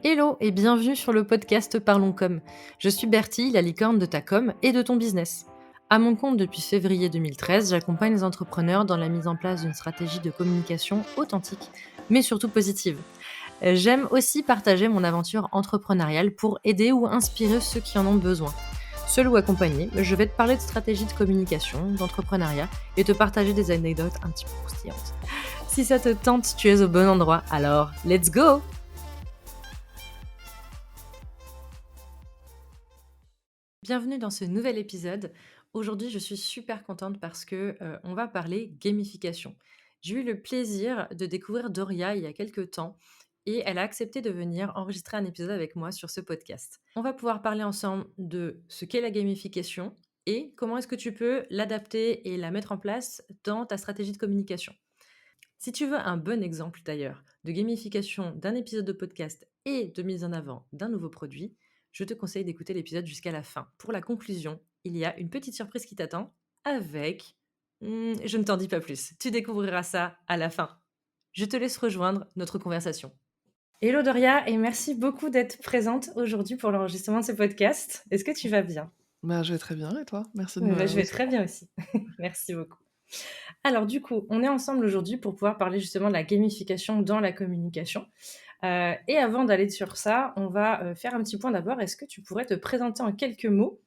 Hello et bienvenue sur le podcast Parlons Com. Je suis Bertie, la licorne de ta com et de ton business. À mon compte depuis février 2013, j'accompagne les entrepreneurs dans la mise en place d'une stratégie de communication authentique, mais surtout positive. J'aime aussi partager mon aventure entrepreneuriale pour aider ou inspirer ceux qui en ont besoin. Seul ou accompagné, je vais te parler de stratégie de communication, d'entrepreneuriat et te partager des anecdotes un petit peu croustillantes. Si ça te tente, tu es au bon endroit, alors let's go! Bienvenue dans ce nouvel épisode. Aujourd'hui, je suis super contente parce que on va parler gamification. J'ai eu le plaisir de découvrir Doria il y a quelques temps et elle a accepté de venir enregistrer un épisode avec moi sur ce podcast. On va pouvoir parler ensemble de ce qu'est la gamification et comment est-ce que tu peux l'adapter et la mettre en place dans ta stratégie de communication. Si tu veux un bon exemple d'ailleurs de gamification d'un épisode de podcast et de mise en avant d'un nouveau produit, je te conseille d'écouter l'épisode jusqu'à la fin. Pour la conclusion, il y a une petite surprise qui t'attend avec... je ne t'en dis pas plus, tu découvriras ça à la fin. Je te laisse rejoindre notre conversation. Hello Doria et merci beaucoup d'être présente aujourd'hui pour l'enregistrement de ce podcast. Est-ce que tu vas bien? Bah, je vais très bien et toi? Merci de Bah, me je vais très recevoir. bien aussi. Merci beaucoup. Alors du coup, on est ensemble aujourd'hui pour pouvoir parler justement de la gamification dans la communication. Et avant d'aller sur ça, on va, faire un petit point d'abord. Est-ce que tu pourrais te présenter en quelques mots,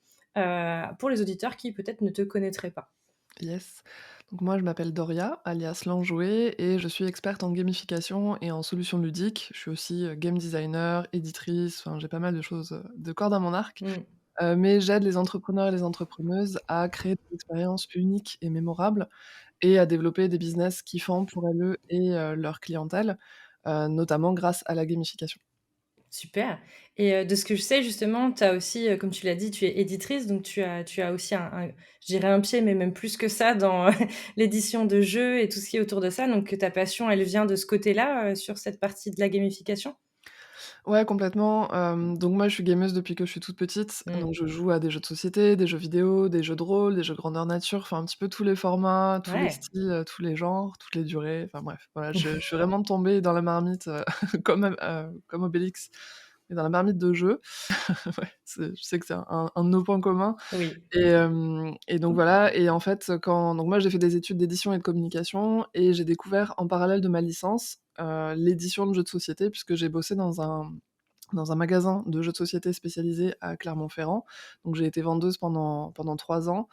pour les auditeurs qui peut-être ne te connaîtraient pas? Yes. Donc moi, je m'appelle Doria, alias l'enjouée, et je suis experte en gamification et en solutions ludiques. Je suis aussi, game designer, éditrice, enfin j'ai pas mal de choses, de cordes à mon arc. Mmh. Mais j'aide les entrepreneurs et les entrepreneuses à créer des expériences uniques et mémorables et à développer des business kiffants pour elles et leur clientèle, notamment grâce à la gamification. Super et de ce que je sais justement, tu as aussi, comme tu l'as dit, tu es éditrice, donc tu as aussi un je dirais un pied, mais même plus que ça dans l'édition de jeux et tout ce qui est autour de ça, donc ta passion, elle vient de ce côté-là, sur cette partie de la gamification? Ouais, complètement, donc moi, je suis gameuse depuis que je suis toute petite, Mmh. donc je joue à des jeux de société, des jeux vidéo, des jeux de rôle, des jeux grandeur nature, enfin un petit peu tous les formats, tous les Ouais. styles, tous les genres, toutes les durées, enfin bref, voilà, je suis vraiment tombée dans la marmite, comme Obélix, mais dans la marmite de jeux. Ouais, je sais que c'est un de nos points communs Oui. et donc voilà et en fait, donc moi j'ai fait des études d'édition et de communication et j'ai découvert en parallèle de ma licence, l'édition de jeux de société puisque j'ai bossé dans un magasin de jeux de société spécialisé à Clermont-Ferrand. Donc j'ai été vendeuse pendant 3 ans,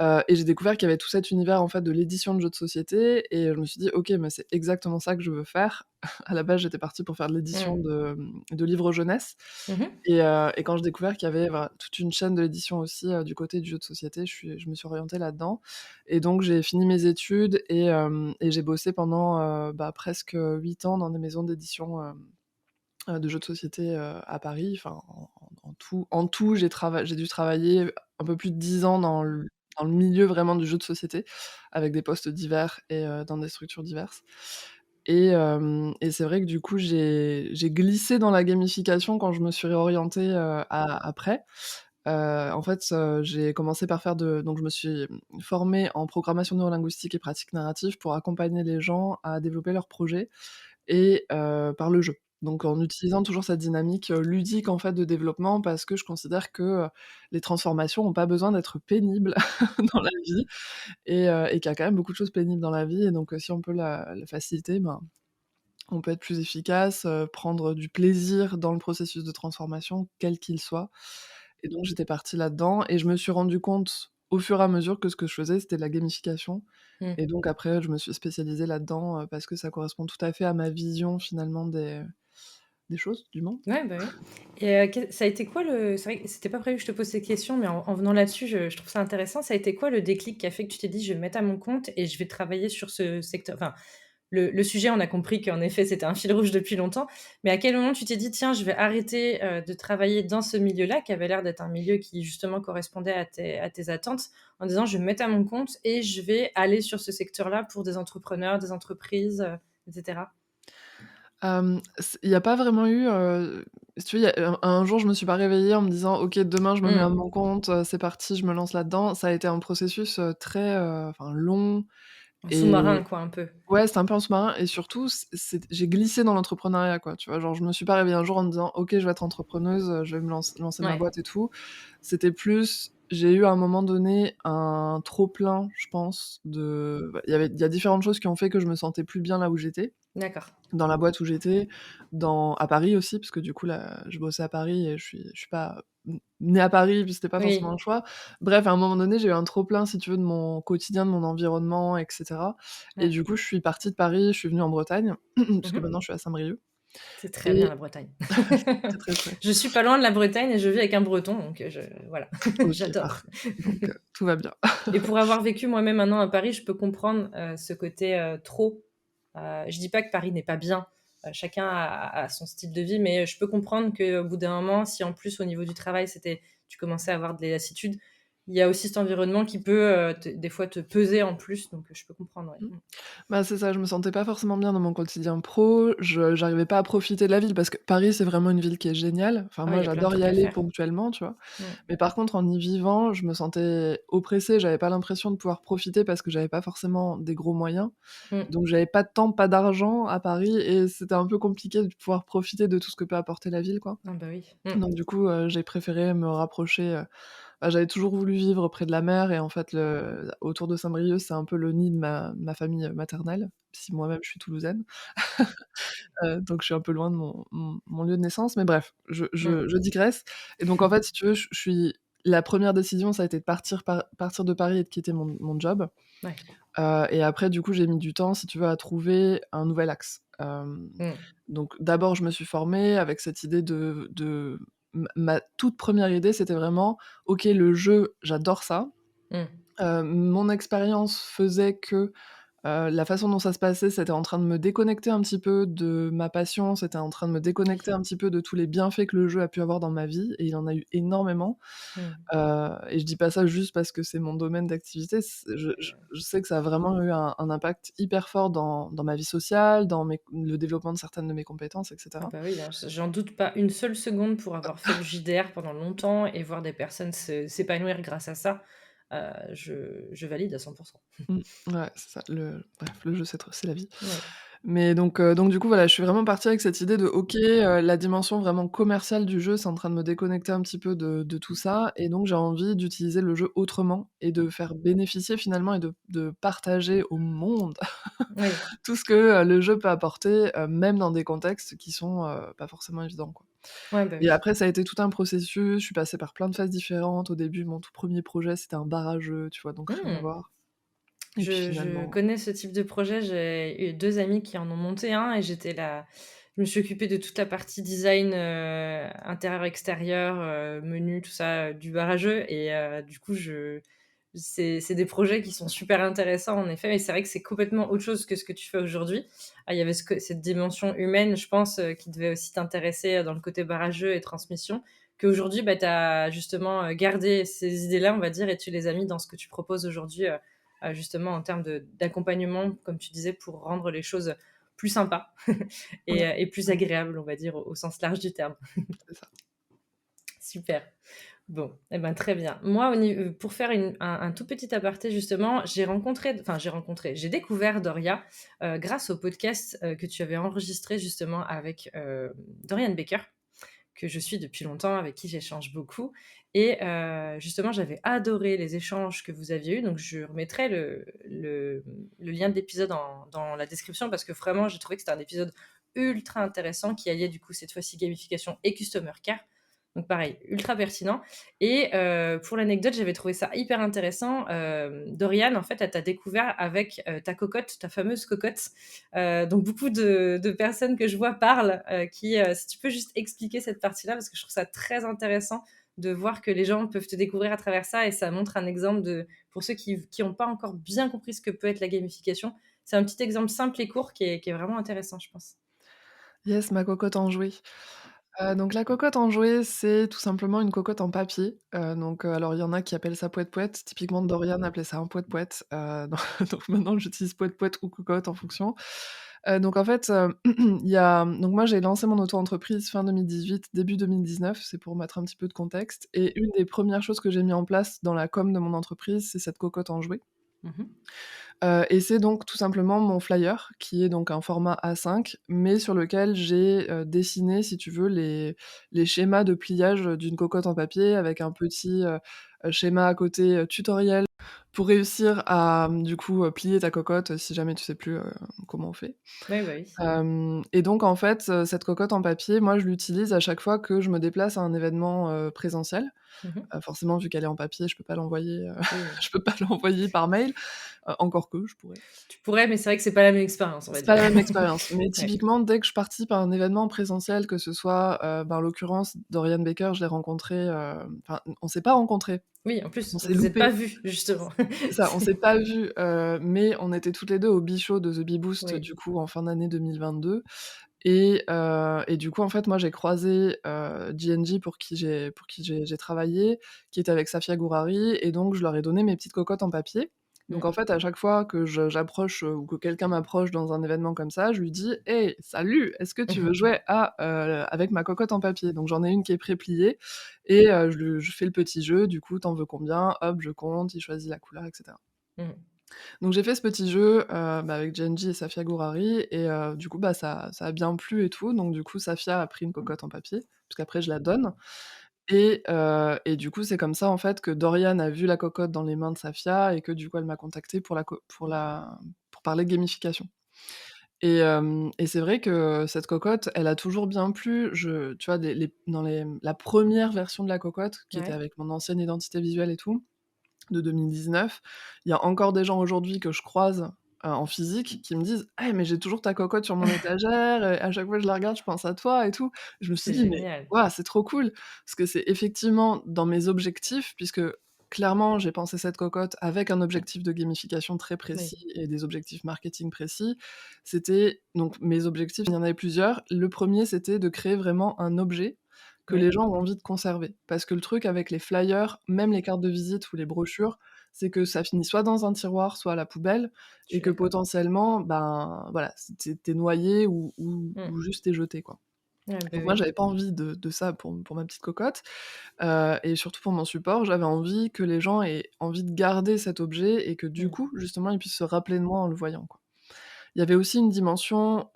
et j'ai découvert qu'il y avait tout cet univers, en fait, de l'édition de jeux de société et je me suis dit: «OK, mais c'est exactement ça que je veux faire». À la base, j'étais partie pour faire de l'édition Mmh. de livres jeunesse Mmh. et quand j'ai découvert qu'il y avait, voilà, toute une chaîne de l'édition aussi, du côté du jeu de société, je me suis orientée là-dedans et donc j'ai fini mes études et j'ai bossé pendant, presque 8 ans dans des maisons d'édition, de jeux de société, à Paris. Enfin, en tout, j'ai dû travailler un peu plus de 10 ans dans le milieu vraiment du jeu de société, avec des postes divers et dans des structures diverses et c'est vrai que du coup, j'ai glissé dans la gamification quand je me suis réorientée, après. En fait, j'ai commencé par donc je me suis, formée en programmation neurolinguistique et pratique narrative pour accompagner les gens à développer leurs projets et par le jeu. Donc en utilisant toujours cette dynamique, ludique en fait de développement parce que je considère que, les transformations ont pas besoin d'être pénibles dans la vie et qu'il y a quand même beaucoup de choses pénibles dans la vie et donc si on peut la faciliter, ben, on peut être plus efficace, prendre du plaisir dans le processus de transformation, quel qu'il soit et donc j'étais partie là-dedans et je me suis rendu compte au fur et à mesure que ce que je faisais, c'était de la gamification Mmh. et donc après, je me suis spécialisée là-dedans, parce que ça correspond tout à fait à ma vision finalement des choses, du monde. Ouais, bah, oui et quel ça a été quoi le c'est vrai que c'était pas prévu que je te pose cette question, mais en venant là-dessus, je trouve ça intéressant. Ça a été quoi le déclic qui a fait que tu t'es dit: «Je vais me mettre à mon compte et je vais travailler sur ce secteur» enfin, le sujet, on a compris qu'en effet, c'était un fil rouge depuis longtemps, mais à quel moment tu t'es dit: «Tiens, je vais arrêter, de travailler dans ce milieu-là», qui avait l'air d'être un milieu qui justement correspondait à tes attentes, en disant: «Je vais me mettre à mon compte et je vais aller sur ce secteur-là pour des entrepreneurs, des entreprises», et cetera? Il y a pas vraiment eu, si tu veux, il y a un jour, je me suis pas réveillée en me disant: «OK, demain, je me mets à Mmh. mon compte, c'est parti, je me lance là-dedans». Ça a été un processus, très, enfin long, En sous-marin et quoi, un peu? ouais, c'était un peu en sous-marin et surtout j'ai glissé dans l'entrepreneuriat, quoi, tu vois? Genre, je me suis pas réveillée un jour en me disant: «OK, je vais être entrepreneuse, je vais me lancer ma Ouais, boîte et tout». C'était plus, j'ai eu à un moment donné un trop plein, je pense, bah, il y a différentes choses qui ont fait que je me sentais plus bien là où j'étais. d'accord. Dans la boîte où j'étais, à Paris aussi, parce que du coup là, je bossais à Paris et je suis pas née à Paris, puis c'était pas forcément un Oui. choix. Bref, à un moment donné, j'ai eu un trop plein, si tu veux, de mon quotidien, de mon environnement et cetera, et Ouais. du coup, je suis partie de Paris, je suis venue en Bretagne, puisque Mmh. maintenant je suis à Saint-Brieuc C'est très bien la et Bretagne. c'est très chouette. Je suis pas loin de la Bretagne et je vis avec un Breton, donc je voilà, OK, j'adore. parfait. Donc tout va bien. Et pour avoir vécu moi-même un an à Paris, je peux comprendre, ce côté, trop. Je dis pas que Paris n'est pas bien, chacun a son style de vie, mais je peux comprendre qu'au bout d'un moment, si en plus au niveau du travail, tu commençais à avoir des lassitudes, il y a aussi cet environnement qui peut, te des fois te peser en plus, donc je peux comprendre, ouais. Mmh. Mmh. Bah, c'est ça, je me sentais pas forcément bien dans mon quotidien pro, j'arrivais pas à profiter de la ville parce que Paris, c'est vraiment une ville qui est géniale. Enfin, Ah ouais, il moi, y a plein de j'adore y trucs à aller faire. ponctuellement, tu vois? Mmh. Mais par contre, en y vivant, je me sentais oppressée, j'avais pas l'impression de pouvoir profiter parce que j'avais pas forcément des gros moyens. Mmh. Donc j'avais pas de temps, pas d'argent à Paris et c'était un peu compliqué de pouvoir profiter de tout ce que peut apporter la ville, quoi. Ah bah oui. Mmh. Donc du coup, j'ai préféré me rapprocher, bah, j'avais toujours voulu vivre près de la mer et en fait, autour de Saint-Brieuc, c'est un peu le nid de ma famille, maternelle, si moi-même je suis toulousaine. Donc je suis un peu loin de mon lieu de naissance, mais bref, Mmh. je digresse. Et donc en fait, si tu veux, je suis la première décision, ça a été de partir de Paris et de quitter mon job, Ouais. et après du coup, j'ai mis du temps, si tu veux, à trouver un nouvel axe. Mmh. Donc d'abord, je me suis formée avec cette idée ma toute première idée, c'était vraiment: «OK, le jeu, j'adore ça». Mmh. Mon expérience faisait que la façon dont ça se passait, c'était en train de me déconnecter un petit peu de ma passion, c'était en train de me déconnecter un petit peu de tous les bienfaits que le jeu a pu avoir dans ma vie, et il en a eu énormément. Mmh. Et je dis pas ça juste parce que c'est mon domaine d'activité, je sais que ça a vraiment eu un impact hyper fort dans ma vie sociale, dans le développement de certaines de mes compétences et Ah cetera. bah oui, hein, j'en doute pas une seule seconde pour avoir fait le JDR pendant longtemps et voir des personnes s'épanouir grâce à ça, je valide à 100. Mmh, ouais, c'est ça, le jeu, c'est la vie. Ouais. Mais donc du coup, voilà, je suis vraiment partie avec cette idée de: «OK, la dimension vraiment commerciale du jeu, c'est en train de me déconnecter un petit peu de tout ça, et donc j'ai envie d'utiliser le jeu autrement et de faire bénéficier finalement et de partager au monde Oui. tout ce que, le jeu peut apporter, même dans des contextes qui sont, pas forcément évidents, quoi». Ouais, bah Et oui. après ça a été tout un processus, je suis passée par plein de phases différentes. Au début, mon tout premier projet, c'était un bar à jeux, tu vois? Donc rien à Mmh. voir. Et puis Je finalement connais ce type de projet, j'ai eu 2 amis qui en ont monté un et je me suis occupée de toute la partie design, intérieur-extérieur, menu, tout ça, du bar à jeux et du coup, c'est des projets qui sont super intéressants en effet, mais c'est vrai que c'est complètement autre chose que ce que tu fais aujourd'hui. Ah, il y avait cette dimension humaine, je pense, qui devait aussi t'intéresser, dans le côté bar à jeux et transmission, qu'aujourd'hui, bah, tu as justement, gardé ces idées-là, on va dire, et tu les as mis dans ce que tu proposes aujourd'hui, justement en termes d'accompagnement, comme tu disais, pour rendre les choses plus sympas ouais, et plus vraiment, agréables, on va dire, au sens large du terme. c'est ça. Super. Bon, eh ben, très bien. Moi, pour faire un tout petit aparté, justement, j'ai découvert Doria grâce au podcast que tu avais enregistré justement avec Dorian Baker, que je suis depuis longtemps, avec qui j'échange beaucoup. Et justement, j'avais adoré les échanges que vous aviez eus. Donc, je remettrai le lien de l'épisode dans la description parce que vraiment, j'ai trouvé que c'était un épisode ultra intéressant qui alliait du coup cette fois-ci gamification et customer care. Donc pareil, ultra pertinent. Et pour l'anecdote, j'avais trouvé ça hyper intéressant. Dorian, en fait, elle t'a découvert avec ta cocotte, ta fameuse cocotte. Donc beaucoup de personnes que je vois parlent, si tu peux juste expliquer cette partie-là, parce que je trouve ça très intéressant de voir que les gens peuvent te découvrir à travers ça et ça montre un exemple pour ceux qui ont pas encore bien compris ce que peut être la gamification. C'est un petit exemple simple et court qui est vraiment intéressant, je pense. Yes, ma cocotte en jouet. Donc la cocotte en jouet, c'est tout simplement une cocotte en papier. Alors il y en a qui appellent ça poète-poète. Typiquement Dorian appelait ça un poète-poète. Donc maintenant j'utilise poète-poète ou cocotte en fonction. Donc en fait, il y a donc moi j'ai lancé mon auto-entreprise fin 2018, début 2019, c'est pour mettre un petit peu de contexte, et une des premières choses que j'ai mis en place dans la com de mon entreprise, c'est cette cocotte en jouet. Mmh. Et c'est donc tout simplement mon flyer qui est donc un format A5, mais sur lequel j'ai, dessiné, si tu veux, les schémas de pliage, d'une cocotte en papier avec un petit, schéma à côté, tutoriel pour réussir à, du coup, plier ta cocotte, si jamais tu sais plus, comment on fait. Oui, bah, oui. Et donc en fait, cette cocotte en papier, moi je l'utilise à chaque fois que je me déplace à un événement, présentiel. Mmh. Forcément vu qu'elle est en papier, je peux pas l'envoyer, Oui. je peux pas l'envoyer par mail, encore que je pourrais. Tu pourrais, mais c'est vrai que c'est pas la même expérience, on va C'est pas dire. la même expérience, mais Ouais. typiquement dès que je participe à un événement en présentiel, que ce soit, en l'occurrence Dorian Baker, je l'ai rencontré, enfin on s'est pas rencontrés, Oui, en on plus, vous s'est vous êtes pas loupés. vus, justement. C'est ça, on s'est pas vus, mais on était toutes les 2 au Bishow de The Bee Boost, Oui. du coup en fin d'année 2022 et du coup, en fait, moi j'ai croisé, G&G pour qui j'ai travaillé, qui était avec Safia Gourari et donc je leur ai donné mes petites cocottes en papier. Donc en Mmh. fait, à chaque fois que j'approche, ou que quelqu'un m'approche dans un événement comme ça, je lui dis: «Hey, salut, est-ce que tu veux jouer à, avec ma cocotte en papier?» Donc j'en ai une qui est pré-pliée et je fais le petit jeu, du coup: «Tu veux combien?» Hop, je compte, il choisit la couleur et cetera. Mmh. Donc j'ai fait ce petit jeu, avec Genji et Safia Gourari et du coup, ça a bien plu et tout, donc du coup, Safia a pris une cocotte en papier, puisqu'après je la donne et du coup, c'est comme ça, en fait, que Dorian a vu la cocotte dans les mains de Safia et que du coup, elle m'a contactée pour parler de gamification et c'est vrai que cette cocotte, elle a toujours bien plu. Tu vois, la première version de la cocotte, qui était Ouais. avec mon ancienne identité visuelle et tout, de 2019. Il y a encore des gens aujourd'hui que je croise, en physique qui me disent: «Eh mais j'ai toujours ta cocotte sur mon étagère et à chaque fois que je la regarde, je pense à toi et tout». Je me suis C'est dit: «Mais génial. waouh, c'est trop cool!» parce que c'est effectivement dans mes objectifs puisque clairement j'ai pensé cette cocotte avec un objectif de gamification très Oui. précis et des objectifs marketing précis. C'était donc mes objectifs, il y en avait plusieurs. Le premier c'était de créer vraiment un objet que Oui. les gens ont envie de conserver. Parce que le truc avec les flyers, même les cartes de visite ou les brochures, c'est que ça finit soit dans un tiroir, soit à la poubelle Je et suis que d'accord. potentiellement, ben, voilà, tu noyé ou Mmh. juste tu jeté, quoi. Ouais, bah, Donc moi, oui. j'avais pas envie de ça pour ma petite cocotte, et surtout pour mon support, j'avais envie que les gens aient envie de garder cet objet et que du Mmh. coup, justement, ils puissent se rappeler de moi en le voyant, quoi. Il y avait aussi une dimension,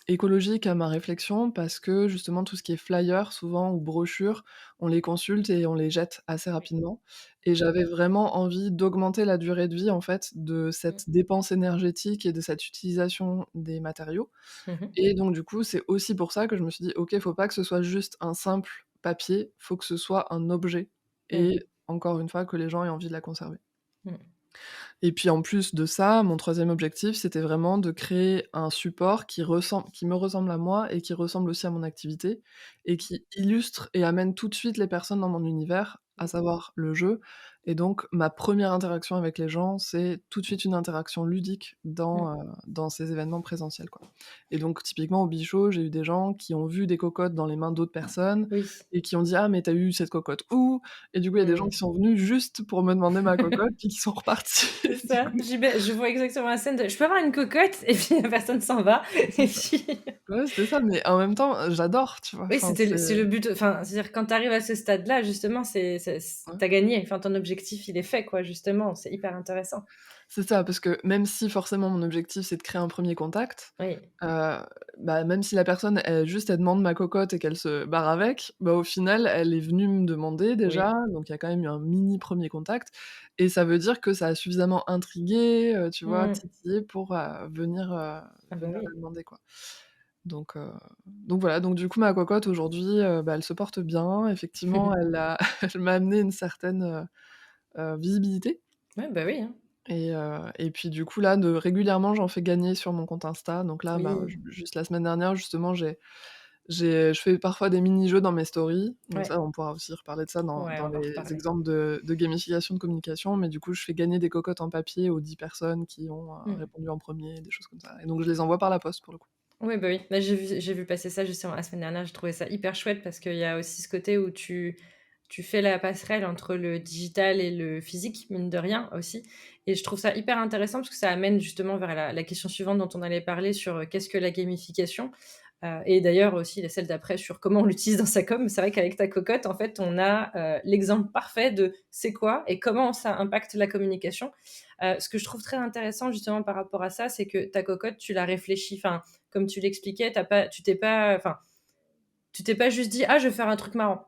écologique à ma réflexion parce que justement tout ce qui est flyer souvent ou brochures, on les consulte et on les jette assez rapidement et j'avais vraiment envie d'augmenter la durée de vie en fait de Mmh. cette dépense énergétique et de cette utilisation des matériaux Mmh mh. et donc du coup, c'est aussi pour ça que je me suis dit: «OK, faut pas que ce soit juste un simple papier, faut que ce soit un objet» Mmh. et encore une fois que les gens aient envie de la conserver. Mmh. Et puis en plus de ça, mon troisième objectif, c'était vraiment de créer un support qui me ressemble à moi et qui ressemble aussi à mon activité et qui illustre et amène tout de suite les personnes dans mon univers, à savoir le jeu. Et donc ma première interaction avec les gens, c'est tout de suite une interaction ludique Mmh. dans ces événements présentiels, quoi. Et donc typiquement au Bichot, j'ai eu des gens qui ont vu des cocottes dans les mains d'autres personnes Oui. et qui ont dit: «Ah mais tu as eu cette cocotte où?» Et du coup, il y a des gens Mmh. qui sont venus juste pour me demander ma cocotte, puis qui sont repartis. C'est Du ça. coup, Je vois exactement la scène de: «Je peux avoir une cocotte?» et puis la personne s'en va c'est et ça. puis Ouais, c'était ça, mais en même temps, j'adore, tu vois? oui, Enfin, c'est le but, enfin, c'est-à-dire quand tu arrives à ce stade-là, justement, c'est ouais, tu as gagné. Enfin, ton objectif, il est fait, quoi, justement. C'est hyper intéressant. c'est ça, parce que même si forcément mon objectif, c'est de créer un premier contact, Oui. heu, même si la personne, elle demande ma cocotte et qu'elle se barre avec, au final, elle est venue me demander déjà, Oui. donc il y a quand même eu un mini premier contact et ça veut dire que ça a suffisamment intrigué, tu vois, Mmh. titillé pour, Ah bah, venir la oui. demander, quoi. Donc voilà, donc du coup ma cocotte aujourd'hui, elle se porte bien. Effectivement, elle m'a amené une certaine, visibilité Ouais, bah, oui, hein. et puis du coup là, régulièrement, j'en fais gagner sur mon compte Insta. Donc là, Oui. juste la semaine dernière, justement, je fais parfois des mini-jeux dans mes stories. Donc Ouais. ça, on pourra aussi reparler de ça Ouais, dans on va en les reparler. exemples de gamification de communication. Mais du coup, je fais gagner des cocottes en papier aux 10 personnes qui ont, Mmh. répondu en premier, des choses comme ça et donc je les envoie par la poste pour le coup. Oui, bah, oui. Là, j'ai vu passer ça justement la semaine dernière. J'ai trouvé ça hyper chouette parce qu'il y a aussi ce côté où tu fais la passerelle entre le digital et le physique, mine de rien aussi, et je trouve ça hyper intéressant parce que ça amène justement vers la question suivante dont on allait parler sur, qu'est-ce que la gamification? Et d'ailleurs aussi celle d'après sur comment on l'utilise dans sa com. C'est vrai qu'avec ta cocotte, en fait, on a, l'exemple parfait de c'est quoi et comment ça impacte la communication. Ce que je trouve très intéressant justement par rapport à ça, c'est que ta cocotte, tu l'as réfléchie, enfin, comme tu l'expliquais, tu t'es pas juste dit: «Ah, je vais faire un truc marrant».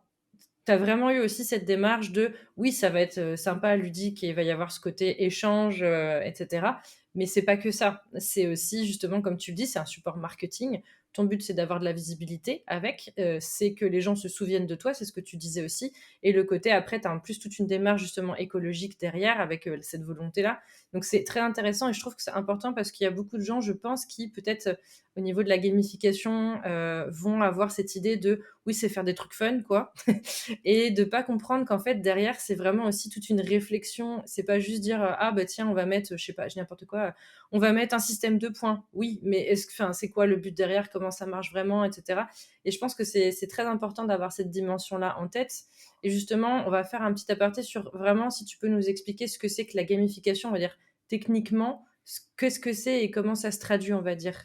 Tu as vraiment eu aussi cette démarche de oui, ça va être, sympa, ludique et il va y avoir ce côté échange, et cetera. Mais c'est pas que ça. C'est aussi justement, comme tu le dis, c'est un support marketing. Ton but, c'est d'avoir de la visibilité avec, c'est que les gens se souviennent de toi, c'est ce que tu disais aussi et le côté après, tu as en plus toute une démarche justement écologique derrière avec, cette volonté-là. Donc c'est très intéressant et je trouve que c'est important parce qu'il y a beaucoup de gens, je pense, qui peut-être, au niveau de la gamification, vont avoir cette idée de: «Oui, c'est faire des trucs fun, quoi». Et de pas comprendre qu'en fait derrière c'est vraiment aussi toute une réflexion. C'est pas juste dire, ah bah tiens on va mettre, je sais pas, je dis n'importe quoi, on va mettre un système de points. Oui, mais est-ce que, enfin c'est quoi le but derrière, comment ça marche vraiment, et cetera. Et je pense que c'est très important d'avoir cette dimension là en tête. Et justement on va faire un petit aparté sur vraiment, si tu peux nous expliquer ce que c'est que la gamification, on va dire techniquement, qu'est-ce que c'est et comment ça se traduit, on va dire.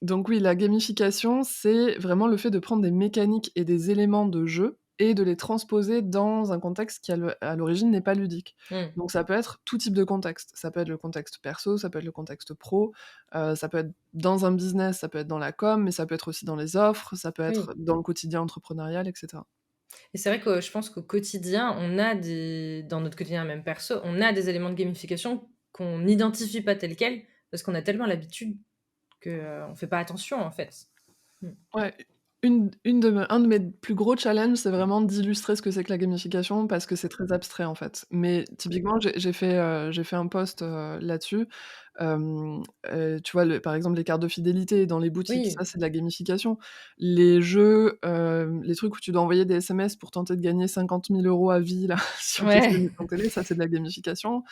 Donc oui, la gamification, c'est vraiment le fait de prendre des mécaniques et des éléments de jeu et de les transposer dans un contexte qui à l'origine n'est pas ludique. Mmh. Donc ça peut être tout type de contexte. Ça peut être le contexte perso, ça peut être le contexte pro, ça peut être dans un business, ça peut être dans la com, mais ça peut être aussi dans les offres, ça peut Oui. être dans le quotidien entrepreneurial et cetera. Et c'est vrai que je pense qu'au quotidien, on a des dans notre quotidien même perso, on a des éléments de gamification qu'on n'identifie pas tels quels, parce qu'on a tellement l'habitude que, on fait pas attention, en fait. Mmh. Ouais, une de me un de mes plus gros challenges, c'est vraiment d'illustrer ce que c'est que la gamification parce que c'est très abstrait, en fait. Mais typiquement, j'ai fait un post, là-dessus. Tu vois, par exemple, les cartes de fidélité dans les boutiques, ça, Oui, c'est de la gamification. Les jeux, les trucs où tu dois envoyer des SMS pour tenter de gagner 50 000 € à vie, là, sur tes ouais. émissions télé, ça, c'est de la gamification.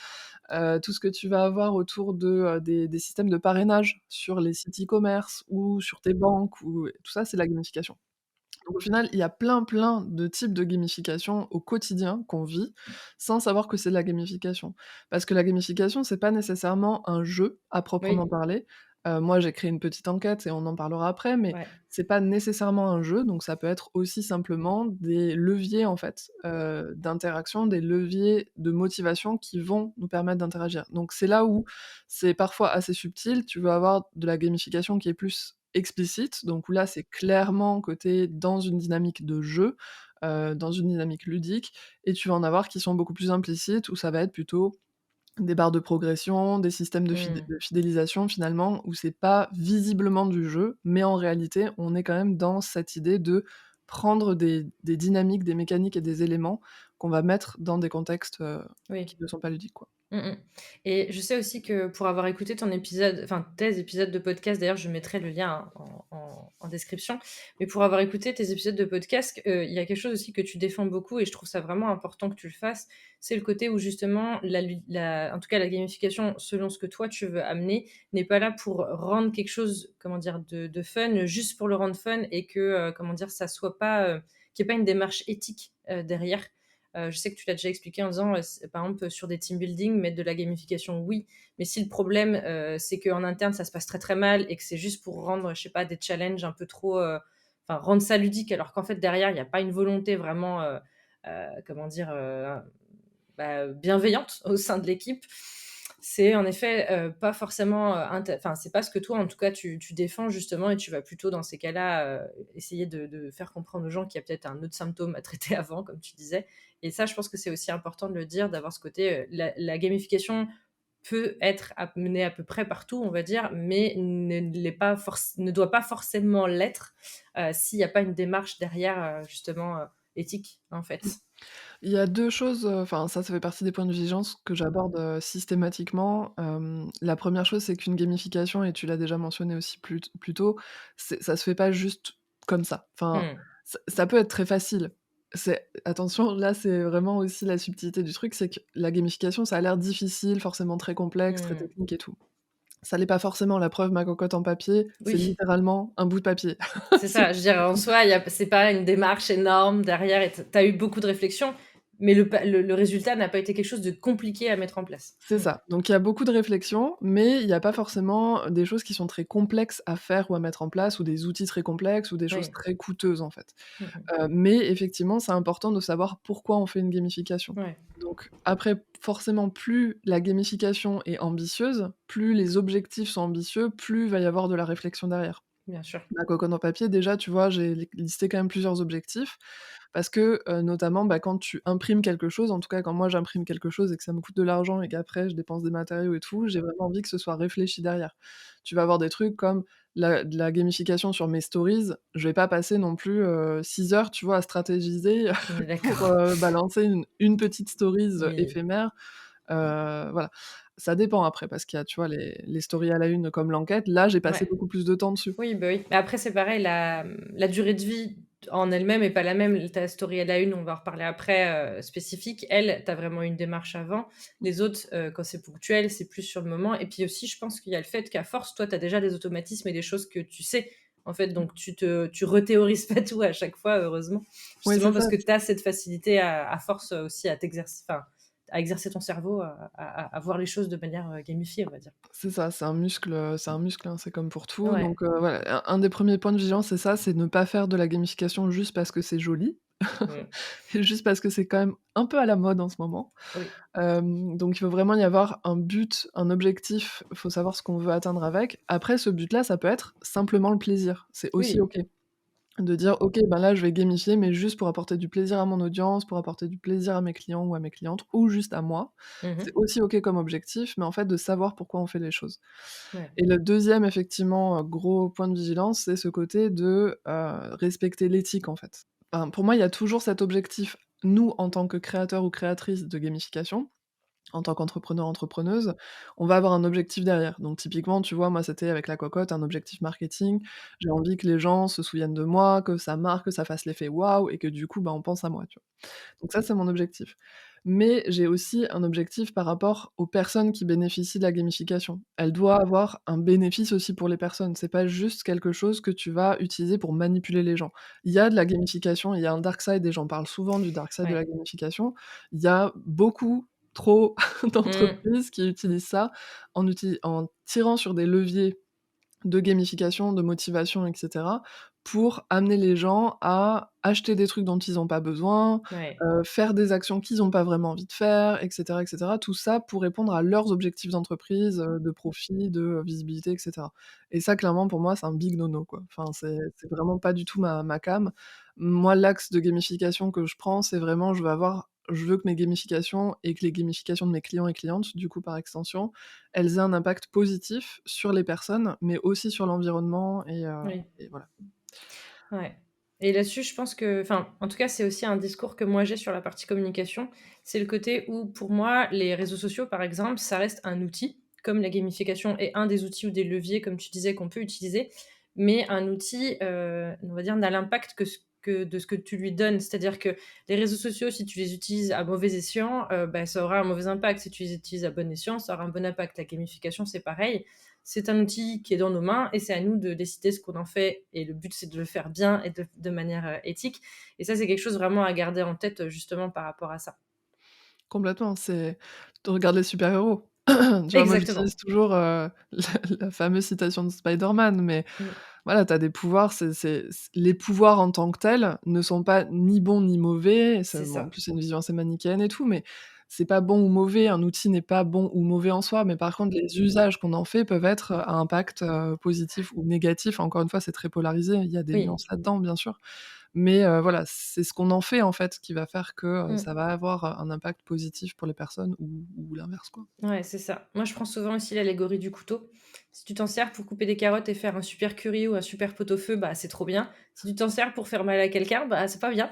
Tout ce que tu vas avoir autour de, des systèmes de parrainage sur les sites e-commerce ou sur tes banques ou tout ça, c'est de la gamification. Donc au final, il y a plein, plein de types de gamification au quotidien qu'on vit, sans savoir que c'est de la gamification. Parce que la gamification, c'est pas nécessairement un jeu à proprement Oui, parler. Moi, j'ai créé une petite enquête et on en parlera après, mais ouais. c'est pas nécessairement un jeu, donc ça peut être aussi simplement des leviers, en fait, d'interaction, des leviers de motivation qui vont nous permettre d'interagir. Donc c'est là où c'est parfois assez subtil. Tu vas avoir de la gamification qui est plus explicite, donc où là, c'est clairement que tu es dans une dynamique de jeu, dans une dynamique ludique et tu vas en avoir qui sont beaucoup plus implicites, où ça va être plutôt des barres de progression, des systèmes Mmh. de fidélisation finalement, où c'est pas visiblement du jeu, mais en réalité, on est quand même dans cette idée de prendre des dynamiques, des mécaniques et des éléments qu'on va mettre dans des contextes, Oui. qui ne sont pas ludiques, quoi. Mmh mh. Et je sais aussi que pour avoir écouté ton épisode, enfin tes épisodes de podcast, d'ailleurs je mettrai le lien, hein, en description, mais pour avoir écouté tes épisodes de podcast, il y a quelque chose aussi que tu défends beaucoup et je trouve ça vraiment important que tu le fasses, c'est le côté où justement la en tout cas la gamification selon ce que toi tu veux amener, n'est pas là pour rendre quelque chose, comment dire, de fun, juste pour le rendre fun et que, comment dire, ça soit pas, qu'il y ait pas une démarche éthique, derrière. Je sais que tu l'as déjà expliqué en disant, par exemple, sur des team building, mettre de la gamification, oui, mais si le problème, c'est qu'en interne, ça se passe très, très mal et que c'est juste pour rendre, je sais pas, des challenges un peu trop, enfin, rendre ça ludique alors qu'en fait, derrière, il y a pas une volonté vraiment, comment dire, bah, bienveillante au sein de l'équipe. C'est en effet, pas forcément, enfin, c'est pas ce que toi, en tout cas, tu défends justement et tu vas plutôt dans ces cas-là, essayer de faire comprendre aux gens qu'il y a peut-être un autre symptôme à traiter avant, comme tu disais. Et ça, je pense que c'est aussi important de le dire, d'avoir ce côté, la gamification peut être amenée à peu près partout, on va dire, mais ne doit pas forcément l'être, s'il y a pas une démarche derrière, justement, éthique, en Mmh. fait. Il y a 2 choses, enfin ça fait partie des points de vigilance que j'aborde, systématiquement. La première chose, c'est qu'une gamification et tu l'as déjà mentionné aussi plus tôt, ça se fait pas juste comme ça. Enfin, Mmh. ça peut être très facile. C'est attention, là, c'est vraiment aussi la subtilité du truc, c'est que la gamification, ça a l'air difficile, forcément très complexe, très Mmh. technique et tout. Ça l'est pas forcément, la preuve, ma cocotte en papier, c'est Oui. littéralement un bout de papier. C'est C'est ça, je veux dire, en soi, il y a c'est pas une démarche énorme derrière et tu as eu beaucoup de réflexions, mais le résultat n'a pas été quelque chose de compliqué à mettre en place. C'est ça. Donc il y a beaucoup de réflexion, mais il y a pas forcément des choses qui sont très complexes à faire ou à mettre en place ou des outils très complexes ou des choses Oui. très coûteuses, en fait. Mmh mh. Mais effectivement, c'est important de savoir pourquoi on fait une gamification. Ouais, Donc après, forcément, plus la gamification est ambitieuse, plus les objectifs sont ambitieux, plus il va y avoir de la réflexion derrière. bien sûr. Ma cocotte en papier, déjà, tu vois, j'ai listé quand même plusieurs objectifs parce que, notamment, bah, quand tu imprimes quelque chose, en tout cas quand moi j'imprime quelque chose et que ça me coûte de l'argent et qu'après je dépense des matériaux et tout, j'ai vraiment envie que ce soit réfléchi derrière. Tu vas avoir des trucs comme de la gamification sur mes stories, je vais pas passer non plus, 6 heures, tu vois, à stratégiser On est pour, d'accord. balancer une petite stories, Oui. éphémère. Voilà. Ça dépend après parce qu'il y a, tu vois, les stories à la une comme l'enquête, là, j'ai passé Ouais. beaucoup plus de temps dessus. Oui, bah, oui. Mais après, c'est pareil, la durée de vie en elle-même est pas la même. Ta story à la une, on va en reparler après, spécifique. Elle, tu as vraiment une démarche avant. Les autres, quand c'est ponctuel, c'est plus sur le moment et puis aussi, je pense qu'il y a le fait qu'à force, toi, tu as déjà des automatismes et des choses que tu sais, en fait, donc tu rethéorises pas tout à chaque fois, heureusement. Ouais, Justement c'est ça. parce que tu as cette facilité à force, aussi à t'exercer enfin, à exercer ton cerveau à voir les choses de manière, gamifiée, on va dire. C'est ça, c'est un muscle, hein, c'est comme pour tout, Ouais. donc voilà, un des premiers points de vigilance, c'est ça, c'est ne pas faire de la gamification juste parce que c'est joli Mmh. et juste parce que c'est quand même un peu à la mode en ce moment. Oui. Donc il faut vraiment y avoir un but, un objectif, il faut savoir ce qu'on veut atteindre avec. Après ce but-là, ça peut être simplement le plaisir, c'est aussi Oui. OK. De dire: «OK, ben là, je vais gamifier, mais juste pour apporter du plaisir à mon audience, pour apporter du plaisir à mes clients ou à mes clientes ou juste à moi». Mmh C'est mh. aussi OK comme objectif, mais en fait, de savoir pourquoi on fait les choses. Ouais. Et le deuxième effectivement, gros point de vigilance, c'est ce côté de, respecter l'éthique, en fait. Enfin, pour moi, il y a toujours cet objectif, nous, en tant que créateurs ou créatrices de gamification, en tant qu'entrepreneur, entrepreneuse, on va avoir un objectif derrière. Donc typiquement, tu vois, moi, c'était avec la cocotte un objectif marketing. J'ai envie que les gens se souviennent de moi, que ça marque, que ça fasse l'effet waouh et que du coup, bah, on pense à moi, tu vois? Donc ça, c'est mon objectif. Mais j'ai aussi un objectif par rapport aux personnes qui bénéficient de la gamification. Elle doit avoir un bénéfice aussi pour les personnes. C'est pas juste quelque chose que tu vas utiliser pour manipuler les gens. Il y a de la gamification, il y a un dark side et j'en parle souvent du dark side de Ouais. la gamification. Il y a beaucoup trop Mmh. d'entreprises qui utilisent ça en tirant sur des leviers de gamification, de motivation et cetera, pour amener les gens à acheter des trucs dont ils ont pas besoin, Ouais. faire des actions qu'ils ont pas vraiment envie de faire et cetera et cetera. Tout ça pour répondre à leurs objectifs d'entreprise, de profit, de visibilité et cetera. Et ça, clairement, pour moi, c'est un big no no, quoi. Enfin, c'est vraiment pas du tout ma came. Moi, l'axe de gamification que je prends, c'est vraiment je veux que mes gamifications et que les gamifications de mes clients et clientes, du coup, par extension, elles aient un impact positif sur les personnes, mais aussi sur l'environnement Oui. et voilà. Ouais et là-dessus, je pense que enfin, en tout cas, c'est aussi un discours que moi j'ai sur la partie communication. C'est le côté où, pour moi, les réseaux sociaux, par exemple, ça reste un outil, comme la gamification est un des outils ou des leviers, comme tu disais, qu'on peut utiliser. Mais un outil, on va dire, n'a l'impact que de ce que tu lui donnes. C'est-à-dire que les réseaux sociaux, si tu les utilises à mauvais escient, bah, ça aura un mauvais impact. Si tu les utilises à bon escient, ça aura un bon impact. La gamification, c'est pareil. C'est un outil qui est dans nos mains et c'est à nous de décider ce qu'on en fait et le but, c'est de le faire bien et de manière, éthique et ça, c'est quelque chose vraiment à garder en tête, justement par rapport à ça. Complètement, c'est tu regardes les super-héros. Tu vois, moi, Exactement. j'utilise toujours, la fameuse citation de Spider-Man, mais Mmh. voilà, tu as des pouvoirs, c'est les pouvoirs en tant que tels ne sont pas ni bons ni mauvais. C'est En ça. plus, c'est une vision assez manichéenne et tout, mais c'est pas bon ou mauvais. Un outil n'est pas bon ou mauvais en soi, mais par contre, les usages qu'on en fait peuvent être, à impact, positif ou négatif. Encore une fois, c'est très polarisé, il y a des Oui. nuances là-dedans, bien sûr. Mais voilà, c'est ce qu'on en fait, en fait, qui va faire que, Mmh. ça va avoir, un impact positif pour les personnes ou l'inverse, quoi. Ouais, c'est ça. Moi, je prends souvent aussi l'allégorie du couteau. Si tu t'en sers pour couper des carottes et faire un super curry ou un super pot-au-feu, bah, c'est trop bien. Si tu t'en sers pour faire mal à quelqu'un, bah, c'est pas bien.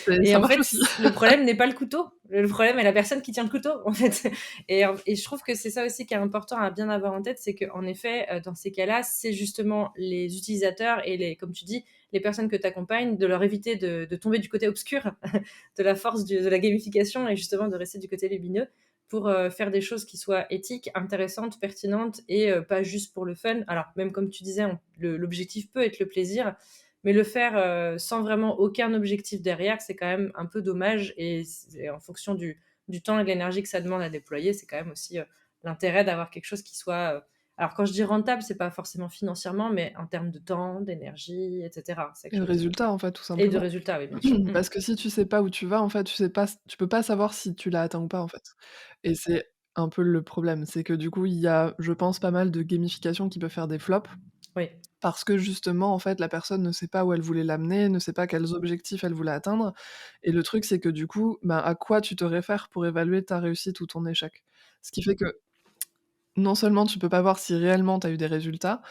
Et Ça en marche fait, aussi. le problème n'est pas le couteau. Le problème est la personne qui tient le couteau, en fait. Et je trouve que c'est ça aussi qui est important à bien avoir en tête, c'est qu'en effet, dans ces cas-là, c'est justement les utilisateurs et les, comme tu dis, les personnes que tu accompagnes, de leur éviter de tomber du côté obscur de la force de la gamification et justement de rester du côté lumineux pour faire des choses qui soient éthiques, intéressantes, pertinentes et pas juste pour le fun. Alors, même comme tu disais, l'objectif peut être le plaisir, mais le faire, sans vraiment aucun objectif derrière, c'est quand même un peu dommage et c'est en fonction du temps et de l'énergie que ça demande à déployer, c'est quand même aussi, l'intérêt d'avoir quelque chose qui soit, alors quand je dis rentable, c'est pas forcément financièrement, mais en termes de temps, d'énergie et cetera. C'est Et quelque le chose de résultat, en fait, tout et de simplement. résultats, oui, bien sûr. Parce que si tu sais pas où tu vas, en fait, tu peux pas savoir si tu l'as atteint ou pas, en fait. Et c'est un peu le problème, c'est que du coup, il y a, je pense, pas mal de gamification qui peut faire des flops, Oui, parce que justement, en fait, la personne ne sait pas où elle voulait l'amener, ne sait pas quels objectifs elle voulait atteindre. Et le truc, c'est que du coup, ben, à quoi tu te réfères pour évaluer ta réussite ou ton échec? Ce qui fait que non seulement tu peux pas voir si réellement tu as eu des résultats,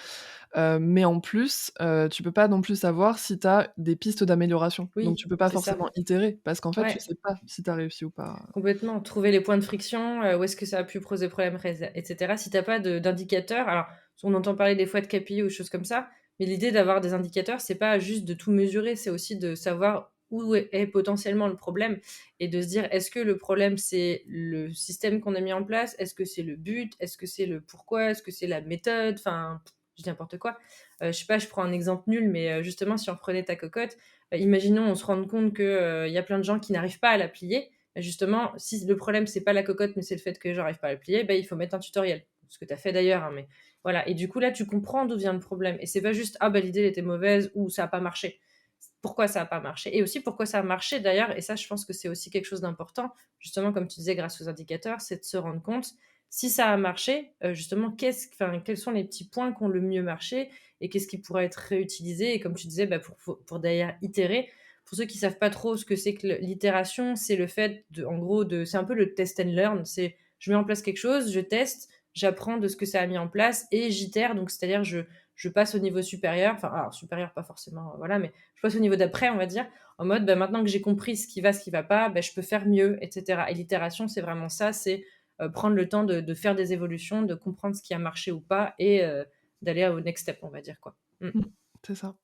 mais en plus, tu peux pas non plus savoir si tu as des pistes d'amélioration. Donc oui, tu peux pas c'est ça. forcément itérer parce qu'en fait, tu Ouais. sais pas si tu as réussi ou pas. Complètement, trouver les points de friction, où est-ce que ça a pu poser problème rés et cetera. Si tu as pas d'indicateur, alors on entend parler des fois de KPI ou choses comme ça, mais l'idée d'avoir des indicateurs, c'est pas juste de tout mesurer, c'est aussi de savoir où est potentiellement le problème et de se dire: «Est-ce que le problème, c'est le système qu'on a mis en place? Est-ce que c'est le but? Est-ce que c'est le pourquoi? Est-ce que c'est la méthode?» Enfin, je dis n'importe quoi. Je sais pas, je prends un exemple nul, mais justement, si on reprenait ta cocotte, imaginons on se rende compte que, il y a plein de gens qui n'arrivent pas à la plier. Bah, justement, si le problème, c'est pas la cocotte, mais c'est le fait que j'arrive pas à le plier, bah, il faut mettre un tutoriel. Ce que tu as fait d'ailleurs, hein, mais voilà. Et du coup, là, tu comprends d'où vient le problème. Et c'est pas juste, ah, bah, l'idée, elle était mauvaise ou ça a pas marché. Pourquoi ça a pas marché? Et aussi pourquoi ça a marché d'ailleurs. Et ça, je pense que c'est aussi quelque chose d'important. Justement, comme tu disais, grâce aux indicateurs, c'est de se rendre compte si ça a marché, justement, quels sont les petits points qui ont le mieux marché et qu'est-ce qui pourrait être réutilisé. Et comme tu disais, bah, pour d'ailleurs itérer, pour ceux qui savent pas trop ce que c'est que l'itération, c'est le fait de, en gros, c'est un peu le test and learn. C'est, je mets en place quelque chose, je teste, j'apprends de ce que ça a mis en place et j'itère. Donc, c'est-à-dire, je passe au niveau supérieur. Enfin, alors, supérieur, pas forcément, voilà, mais je passe au niveau d'après, on va dire, en mode, bah, maintenant que j'ai compris ce qui va pas, bah, je peux faire mieux, etc. Et l'itération, c'est vraiment ça, c'est prendre le temps de faire des évolutions, de comprendre ce qui a marché ou pas et d'aller au next step, on va dire, quoi. Mm. Mmh, c'est ça.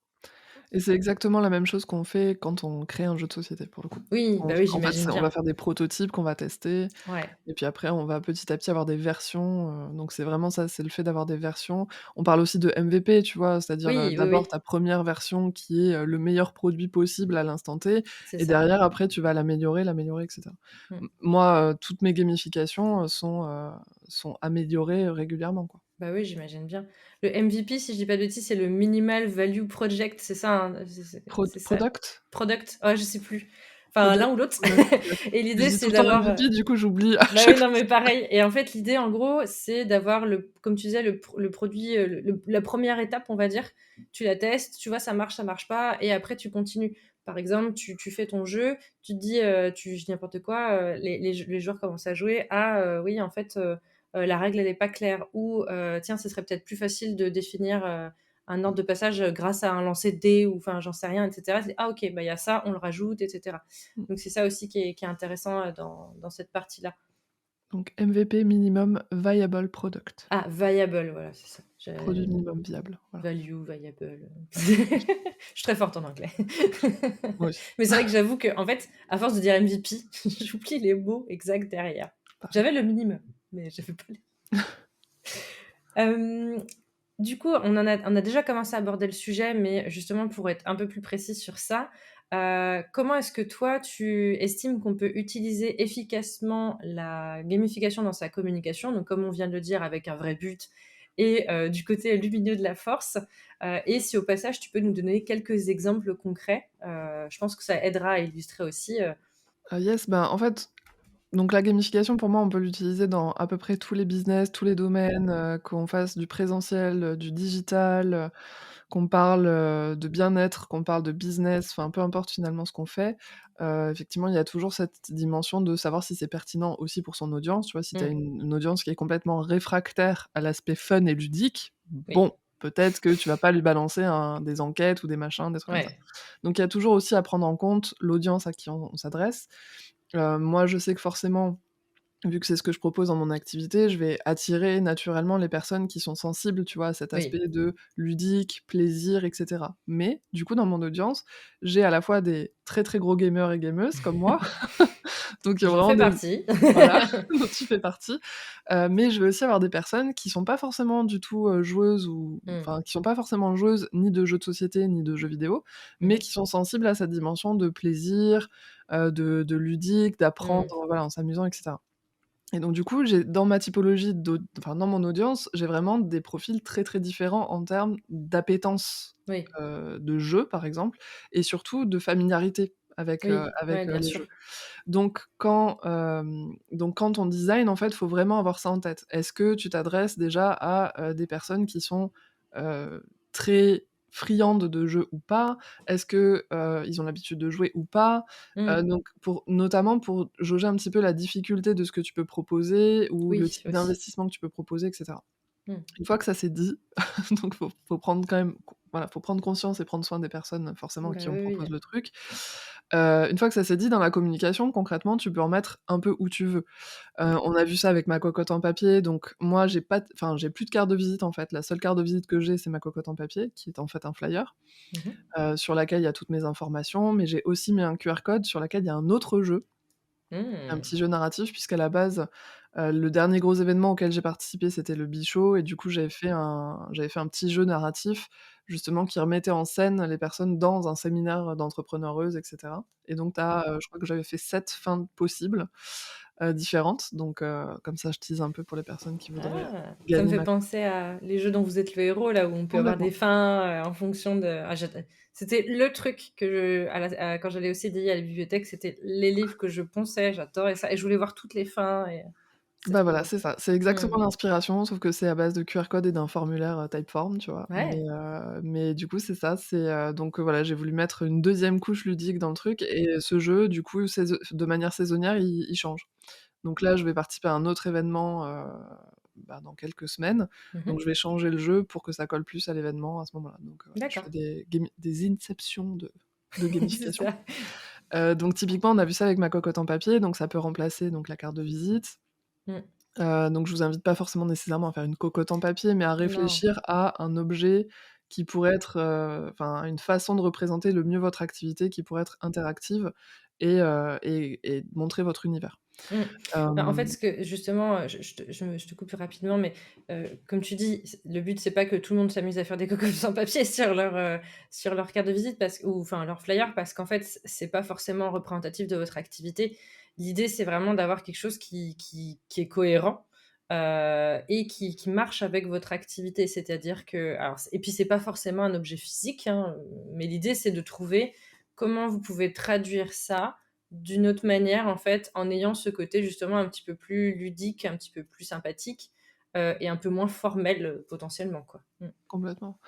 Et c'est exactement la même chose qu'on fait quand on crée un jeu de société, pour le coup. Oui, bah oui, En fait, j'imagine on va bien. faire des prototypes qu'on va tester. Ouais. Et puis après, on va petit à petit avoir des versions, donc c'est vraiment ça, c'est le fait d'avoir des versions. On parle aussi de MVP, tu vois? C'est-à-dire, Oui, oui, d'abord oui, ta première version qui est, le meilleur produit possible à l'instant T c'est et ça. derrière après tu vas l'améliorer et cetera. Mm. Moi, toutes mes gamifications, sont améliorées, régulièrement, quoi. Bah oui, j'imagine bien. Le MVP, si je dis pas de bêtises, c'est le Minimal Value Project, c'est ça, hein? C'est ça? Product? Product? Ouais, je sais plus. Enfin, l'un Product? ou l'autre. Ouais, Et je l'idée, dis tout c'est le temps d'avoir, MVP, du coup j'oublie à bah oui, chaque non, fois. mais pareil. Et en fait, l'idée, en gros, c'est d'avoir comme tu disais, le produit, la première étape, on va dire. Tu la testes, tu vois, ça marche pas, et après, tu continues. Par exemple, tu fais ton jeu, tu te dis, je dis n'importe quoi, les joueurs commencent à jouer. Ah, oui, en fait, la règle, elle est pas claire. Ou, tiens, ce serait peut-être plus facile de définir un ordre de passage grâce à un lancer de dés, ou enfin, j'en sais rien, etc. C'est, ah, ok, bah, il y a ça, on le rajoute, etc. Mmh. Donc c'est ça aussi qui est intéressant dans cette partie-là. Donc MVP minimum viable product. Ah, viable, voilà, c'est ça. Produit minimum viable, voilà. Value, viable. Je suis très forte en anglais. Moi aussi, Mais c'est vrai que j'avoue que, en fait, à force de dire MVP, j'oublie les mots exacts derrière. pareil. J'avais le minimum, mais j'avais pas les. Euh, Du coup, on a déjà commencé à aborder le sujet, mais justement pour être un peu plus précis sur ça, comment est-ce que toi, tu estimes qu'on peut utiliser efficacement la gamification dans sa communication? Donc comme on vient de le dire, avec un vrai but et du côté lumineux de la force. Et si au passage, tu peux nous donner quelques exemples concrets, je pense que ça aidera à illustrer aussi. Yes, ben, en fait, donc la gamification pour moi, on peut l'utiliser dans à peu près tous les business, tous les domaines, qu'on fasse du présentiel, du digital, qu'on parle, de bien-être, qu'on parle de business, enfin peu importe finalement ce qu'on fait. Effectivement, il y a toujours cette dimension de savoir si c'est pertinent aussi pour son audience, tu vois? Si tu as Mmh, une audience qui est complètement réfractaire à l'aspect fun et ludique, oui, bon, peut-être que tu vas pas lui balancer des enquêtes ou des machins, des trucs comme ça. ouais, Donc il y a toujours aussi à prendre en compte l'audience à qui on s'adresse. Moi, je sais que forcément, vu que c'est ce que je propose dans mon activité, je vais attirer naturellement les personnes qui sont sensibles, tu vois, à cet oui, aspect de ludique, plaisir, et cetera. Mais du coup, dans mon audience, j'ai à la fois des très, très gros gamers et gameuses comme moi, Donc il y a J'en vraiment fais des partie. voilà, dont tu fais partie. Mais je vais aussi avoir des personnes qui sont pas forcément du tout, joueuses ou Mmh. enfin, qui sont pas forcément joueuses ni de jeux de société, ni de jeux vidéo, Mmh mais mh. qui sont sensibles à cette dimension de plaisir, de ludique, d'apprendre, Mmh. voilà, en s'amusant et cetera. Et donc du coup, j'ai dans ma typologie enfin dans mon audience, j'ai vraiment des profils très, très différents en termes d'appétence, Oui. de jeu par exemple et surtout de familiarité Oui, ouais, avec, bien les sûr. jeux. Donc quand on design, en fait, faut vraiment avoir ça en tête. Est-ce que tu t'adresses déjà à, des personnes qui sont, heu, très friandes de jeux ou pas? Est-ce que, ils ont l'habitude de jouer ou pas? Mmh. Donc notamment pour jauger un petit peu la difficulté de ce que tu peux proposer ou le Oui, type aussi. d'investissement que tu peux proposer et cetera. Mmh. Une fois que ça c'est dit, donc faut prendre quand même voilà, faut prendre conscience et prendre soin des personnes forcément à Bah, qui on oui, propose oui. le truc. Une fois que ça c'est dit, dans la communication, concrètement, tu peux en mettre un peu où tu veux. On a vu ça avec ma cocotte en papier, donc moi j'ai plus de carte de visite en fait. La seule carte de visite que j'ai, c'est ma cocotte en papier, qui est en fait un flyer, Mmh mh. sur laquelle il y a toutes mes informations, mais j'ai aussi mis un QR code sur laquelle il y a un autre jeu, un Mmh. petit jeu narratif puisqu'à la base, le dernier gros événement auquel j'ai participé, c'était le Bichot et du coup, j'avais fait un petit jeu narratif, justement, qui remettait en scène les personnes dans un séminaire d'entrepreneuses et cetera et donc je crois que j'avais fait 7 fins possibles, différentes donc comme ça, je tease un peu pour les personnes qui voudraient Ah! Ça me gagner fait ma penser à les jeux dont vous êtes le héros, là, où on peut avoir complètement. des fins, en fonction de c'était le truc que je quand j'allais au CDI à la bibliothèque, c'était les livres que je ponçais, j'adorais ça et je voulais voir toutes les fins et c'était Bah, trop voilà, drôle. c'est ça. C'est Mmh. exactement l'inspiration, sauf que c'est à base de QR code et d'un formulaire, Typeform, tu vois? Ouais. Mais du coup, c'est ça, voilà, j'ai voulu mettre une deuxième couche ludique dans le truc et ce jeu, du coup, de manière saisonnière, il change. Donc là, je vais participer à un autre événement, bah, dans quelques semaines, Mmh mh. donc je vais changer le jeu pour que ça colle plus à l'événement à ce moment-là. Donc voilà, je fais D'accord. des inceptions de C'est gamification. ça. Donc typiquement, on a vu ça avec ma cocotte en papier, donc ça peut remplacer donc la carte de visite. Mmh. Donc je vous invite pas forcément nécessairement à faire une cocotte en papier, mais à Non. réfléchir à un objet qui pourrait être, enfin une façon de représenter le mieux votre activité qui pourrait être interactive et montrer votre univers. Mmh. Bah, en fait, Hem, ce que justement, je te coupe rapidement, mais comme tu dis, le but, c'est pas que tout le monde s'amuse à faire des cocottes sans papier sur leur carte de visite ou enfin leur flyer parce qu'en fait, c'est pas forcément représentatif de votre activité. L'idée, c'est vraiment d'avoir quelque chose qui est cohérent, et qui marche avec votre activité. C'est-à-dire que alors et puis c'est pas forcément un objet physique, hein, mais l'idée, c'est de trouver comment vous pouvez traduire ça d'une autre manière, en fait, en ayant ce côté justement un petit peu plus ludique, un petit peu plus sympathique, et un peu moins formel, potentiellement, quoi. Mmh. Complètement.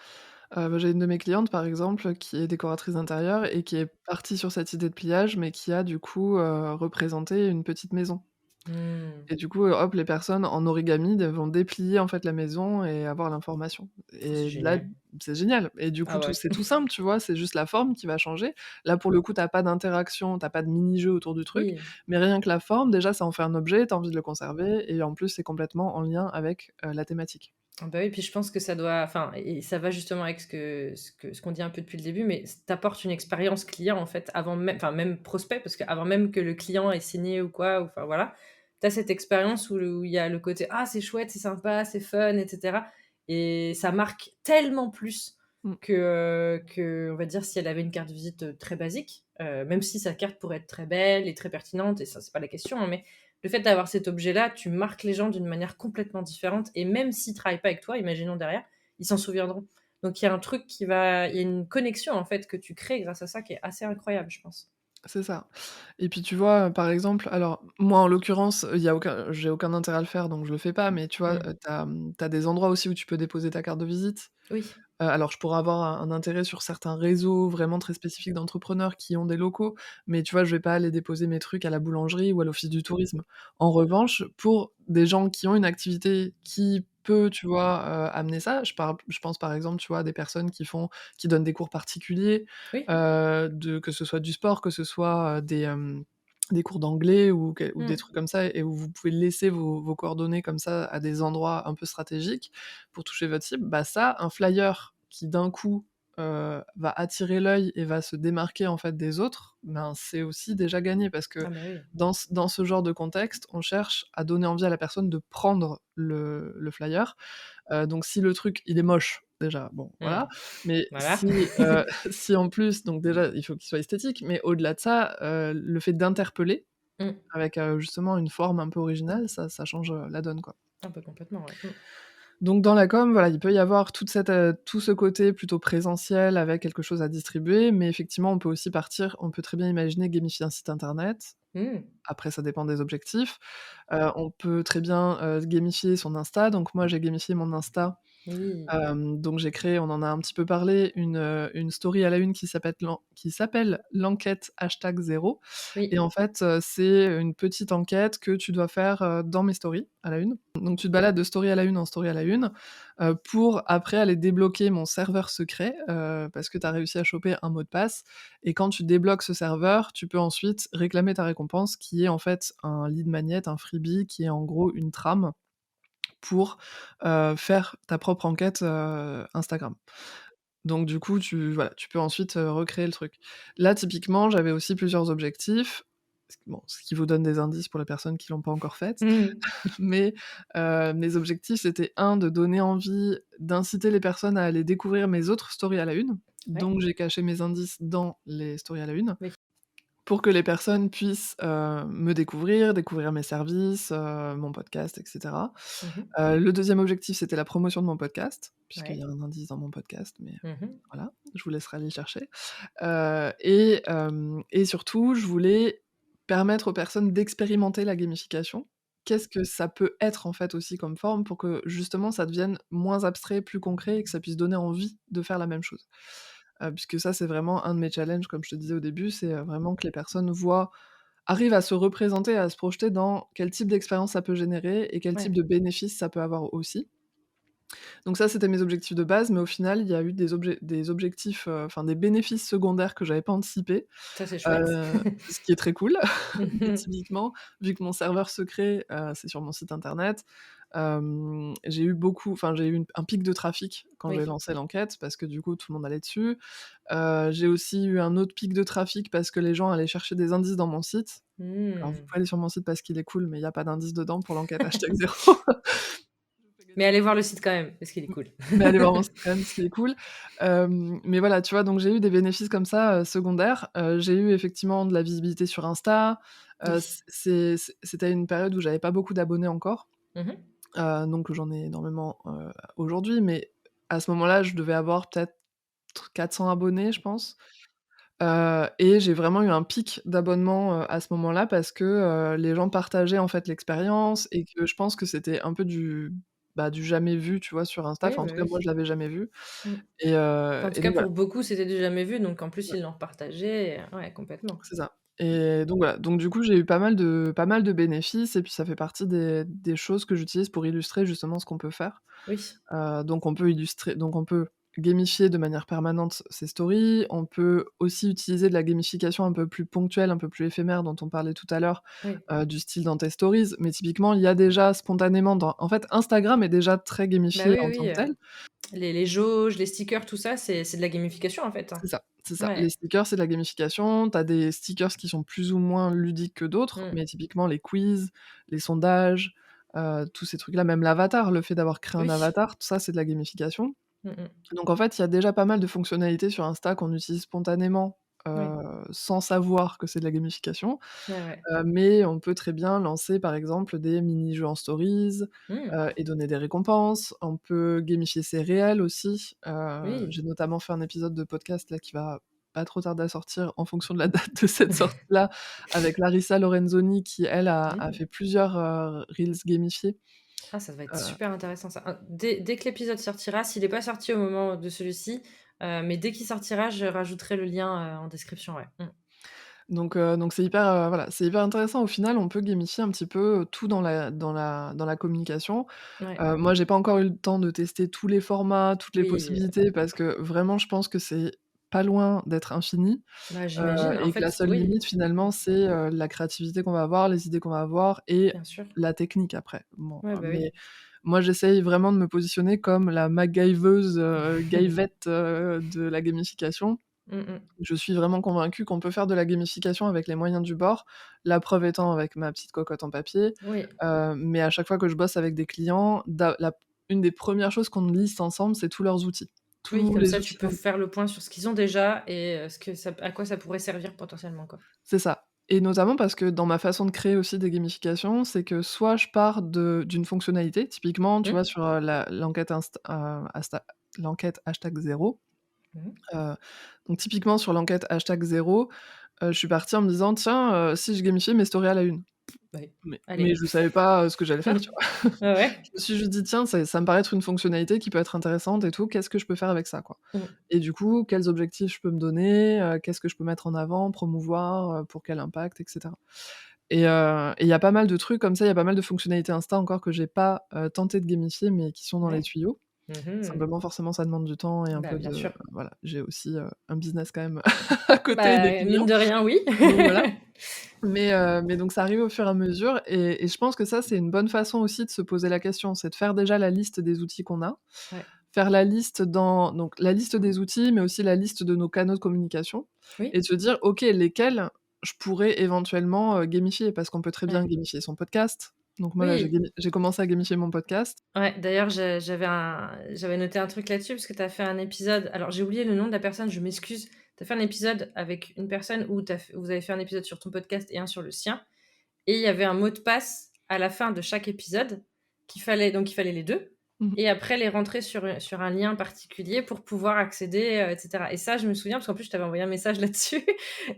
Bah, j'ai une de mes clientes par exemple qui est décoratrice d'intérieur et qui est partie sur cette idée de pliage, mais qui a du coup, représenté une petite maison. Mmh. Et du coup, hop, les personnes en origami vont déplier, en fait, la maison et avoir l'information. Oh, c'est Et là, génial. c'est génial et du coup, Ah ouais. c'est tout simple, tu vois? C'est juste la forme qui va changer. Là, pour le coup, tu as pas d'interaction, tu as pas de mini-jeu autour du truc, Oui. mais rien que la forme, déjà, ça en fait un objet, tu as envie de le conserver et en plus, c'est complètement en lien avec, la thématique. Ah bah, oui, puis je pense que ça doit enfin et ça va justement avec ce qu'on dit un peu depuis le début, mais tu apportes une expérience client, en fait, avant même enfin même prospect, parce qu'avant même que le client ait signé ou quoi, ou enfin voilà. Tu as cette expérience où il y a le côté: «Ah, c'est chouette, c'est sympa, c'est fun» et cetera et ça marque tellement plus Mmh, que on va dire si elle avait une carte de visite, très basique, même si sa carte pourrait être très belle et très pertinente et ça, c'est pas la question, hein, mais le fait d'avoir cet objet-là, tu marques les gens d'une manière complètement différente et même s'ils travaillent pas avec toi, imaginons derrière, ils s'en souviendront. Donc il y a un truc il y a une connexion en fait que tu crées grâce à ça qui est assez incroyable, je pense. c'est ça. Et puis, tu vois, par exemple alors moi, en l'occurrence, il y a aucun j'ai aucun intérêt à le faire, donc je le fais pas, mais tu vois, Mmh. tu as des endroits aussi où tu peux déposer ta carte de visite. Oui. Alors je pourrais avoir un intérêt sur certains réseaux vraiment très spécifiques d'entrepreneurs qui ont des locaux, mais tu vois, je vais pas aller déposer mes trucs à la boulangerie ou à l'office du tourisme. En revanche, pour des gens qui ont une activité qui peut, tu vois, amener ça, je pense par exemple, tu vois, à des personnes qui donnent des cours particuliers, Oui. que ce soit du sport, que ce soit, des cours d'anglais ou des Mmh. trucs comme ça et où vous pouvez laisser vos coordonnées comme ça à des endroits un peu stratégiques pour toucher votre cible, bah ça, un flyer qui d'un coup, va attirer l'œil et va se démarquer, en fait, des autres, ben, c'est aussi déjà gagné parce que Ah bah, oui. dans ce genre de contexte, on cherche à donner envie à la personne de prendre le flyer. Donc si le truc, il est moche, déjà, bon, Mmh. voilà, mais Voilà. si, si en plus donc déjà, il faut qu'il soit esthétique, mais au-delà de ça, le fait d'interpeller Mmh. avec, justement une forme un peu originale, ça change, la donne, quoi. Un peu complètement, ouais. Mmh. Donc dans la com, voilà, il peut y avoir tout ce côté plutôt présentiel avec quelque chose à distribuer, mais effectivement, on peut très bien imaginer gamifier un site internet. Mmh. Après, ça dépend des objectifs. On peut très bien, gamifier son Insta. Donc moi, j'ai gamifié mon Insta. Oui. Donc j'ai créé, on en a un petit peu parlé, une story à la une qui s'appelle «L'enquête #0» et Oui. en fait, c'est une petite enquête que tu dois faire, dans mes stories à la une. Donc tu te balades de story à la une en story à la une, pour après aller débloquer mon serveur secret, parce que tu as réussi à choper un mot de passe et quand tu débloques ce serveur, tu peux ensuite réclamer ta récompense qui est en fait un lead magnet, un freebie qui est en gros une trame pour, faire ta propre enquête, Instagram. Donc du coup, tu peux ensuite, recréer le truc. Là, typiquement, j'avais aussi plusieurs objectifs, ce qui vous donne des indices pour les personnes qui l'ont pas encore faite, Mmh. mais mes objectifs, c'était un de donner envie, d'inciter les personnes à aller découvrir mes autres stories à la une, Ouais. donc j'ai caché mes indices dans les stories à la une, Oui. pour que les personnes puissent, me découvrir mes services, mon podcast et cetera. Mmh mh. Le deuxième objectif, c'était la promotion de mon podcast, puisqu'il y Ouais. a un indice dans mon podcast, mais Mmh mh. voilà, je vous laisserai aller le chercher. Et surtout, je voulais permettre aux personnes d'expérimenter la gamification. Qu'est-ce que ça peut être, en fait, aussi comme forme pour que, justement, ça devienne moins abstrait, plus concret et que ça puisse donner envie de faire la même chose. Puisque ça, c'est vraiment un de mes challenges, comme je te disais au début, c'est, vraiment que les personnes arrivent à se représenter, à se projeter dans quel type d'expérience ça peut générer et quel type Ouais. de bénéfices ça peut avoir aussi. Donc ça, c'était mes objectifs de base, mais au final, il y a eu des objectifs, enfin des bénéfices secondaires que j'avais pas anticipés, Ça, c'est chouette. ce qui est très cool. Mmh Mais mh. typiquement, vu que mon serveur secret, c'est sur mon site internet, j'ai eu un pic de trafic quand j'ai Oui. lancé l'enquête parce que du coup, tout le monde allait dessus. J'ai aussi eu un autre pic de trafic parce que les gens allaient chercher des indices dans mon site. Alors vous Mmh. pouvez aller sur mon site parce qu'il est cool, mais il y a pas d'indices dedans pour l'enquête #0. Je fais Mais gagner allez voir le site quand même, parce qu'il est Mmh. cool. Mais allez voir mon site quand même, ce qui est cool. Mais voilà, tu vois? Donc j'ai eu des bénéfices comme ça, secondaires. J'ai eu effectivement de la visibilité sur Insta. Oui. C'était une période où j'avais pas beaucoup d'abonnés encore, Mmh mh. donc j'en ai énormément, aujourd'hui, mais à ce moment-là, je devais avoir peut-être 400 abonnés, je pense. Et j'ai vraiment eu un pic d'abonnements, à ce moment-là parce que, les gens partageaient, en fait, l'expérience et que je pense que c'était un peu du jamais vu, tu vois, sur Insta. Oui, Enfin, en bah, tout cas, moi, oui. je l'avais jamais vu Mmh. et En tout cas, donc voilà, pour beaucoup, c'était du jamais vu, donc en plus, ouais, ils l'ont repartagé, ouais, complètement. c'est ça et donc voilà, donc du coup, j'ai eu pas mal de bénéfices et puis ça fait partie des choses que j'utilise pour illustrer justement ce qu'on peut faire. Oui. Donc on peut gamifier de manière permanente ses stories, on peut aussi utiliser de la gamification un peu plus ponctuelle, un peu plus éphémère dont on parlait tout à l'heure, Oui. du style dans tes stories, mais typiquement, il y a déjà spontanément en fait, Instagram est déjà très Bah, gamifié oui, en tant oui, que tel. les jauges, les stickers, tout ça, c'est de la gamification, en fait, hein. C'est ça, c'est ça. Les Ouais. stickers, c'est de la gamification. Tu as des stickers qui sont plus ou moins ludiques que d'autres, Mmh. mais typiquement les quiz, les sondages, tous ces trucs-là, même l'avatar, le fait d'avoir créé un Oui. avatar, tout ça, c'est de la gamification. Mmh mh. Donc en fait, il y a déjà pas mal de fonctionnalités sur Insta qu'on utilise spontanément, Oui. sans savoir que c'est de la gamification, Ouais, ouais. mais on peut très bien lancer, par exemple, des mini-jeux en stories, Mmh. et donner des récompenses. On peut gamifier ses réels aussi. Oui. J'ai notamment fait un épisode de podcast là qui va pas trop tarder à sortir en fonction de la date de cette sortie-là, avec Larissa Lorenzoni qui elle a Mmh. fait plusieurs, reels gamifiés. Ah, ça va être Heu, super intéressant ça. Dès que l'épisode sortira, s'il est pas sorti au moment de celui-ci, mais dès qu'il sortira, je rajouterai le lien, en description, ouais. Mmh. donc c'est hyper, voilà, c'est hyper intéressant. Au final, on peut gamifier un petit peu, tout dans la communication. Ouais. Moi, j'ai pas encore eu le temps de tester tous les formats, toutes les Oui, possibilités parce que vraiment, je pense que c'est pas loin d'être infini, bah, j'imagine. En et que la fait, seule oui, limite finalement, c'est, la créativité qu'on va avoir, les idées qu'on va avoir et bien sûr. la technique après. Bon, Ouais, bah, mais oui. Moi, j'essaye vraiment de me positionner comme la MacGyveuse, Gayvette, de la gamification. Mmh mh. Je suis vraiment convaincue qu'on peut faire de la gamification avec les moyens du bord. La preuve étant avec ma petite cocotte en papier, Oui. mais à chaque fois que je bosse avec des clients, une des premières choses qu'on liste ensemble, c'est tous leurs outils. Oui, Tous comme les ça, tu outils peux faire le point sur ce qu'ils ont déjà et ce que ça à quoi ça pourrait servir potentiellement, quoi. c'est ça, et notamment parce que dans ma façon de créer aussi des gamifications, c'est que soit je pars d'une fonctionnalité, typiquement, tu Mmh. vois, sur, la l'enquête l'enquête #0, Mmh. heu, donc typiquement sur l'enquête #0, je suis partie en me disant: «Tiens, si je gamifiais mes stories à la une». Oui. Mais Allez. je savais pas, ce que j'allais faire, tu vois? Ouais, ouais. Je me suis juste dit: «Tiens, ça me paraît être une fonctionnalité qui peut être intéressante et tout, qu'est-ce que je peux faire avec ça, quoi?» Mmh. Et du coup, quels objectifs je peux me donner, qu'est-ce que je peux mettre en avant, promouvoir, pour quel impact, et cetera. Et il y a pas mal de trucs comme ça, il y a pas mal de fonctionnalités Insta encore que j'ai pas, tenté de gamifier, mais qui sont dans les Ouais. tuyaux. Mmh. Simplement, forcément, ça demande du temps et un Bah, peu bien de sûr. voilà, j'ai aussi, un business quand même à côté et des Bah, mine clients, de rien, oui. donc voilà. Mais donc ça arrive au fur et à mesure, et je pense que ça, c'est une bonne façon aussi de se poser la question. C'est de faire déjà la liste des outils qu'on a, Ouais. faire la liste donc la liste des outils, mais aussi la liste de nos canaux de communication, et Oui. de se dire: «OK, lesquels je pourrais éventuellement, gamifier?» Parce qu'on peut très bien Ouais. gamifier son podcast. Donc moi, là, Oui. j'ai commencé à gamifier mon podcast. Ouais, d'ailleurs, j'avais noté un truc là-dessus parce que tu as fait un épisode alors j'ai oublié le nom de la personne, je m'excuse. Tu as fait un épisode avec une personne où vous avez fait un épisode sur ton podcast et un sur le sien et il y avait un mot de passe à la fin de chaque épisode il fallait les 2 Mmh mh. et après les rentrer sur un lien particulier pour pouvoir accéder, et cetera et ça, je me souviens parce qu'en plus, je t'avais envoyé un message là-dessus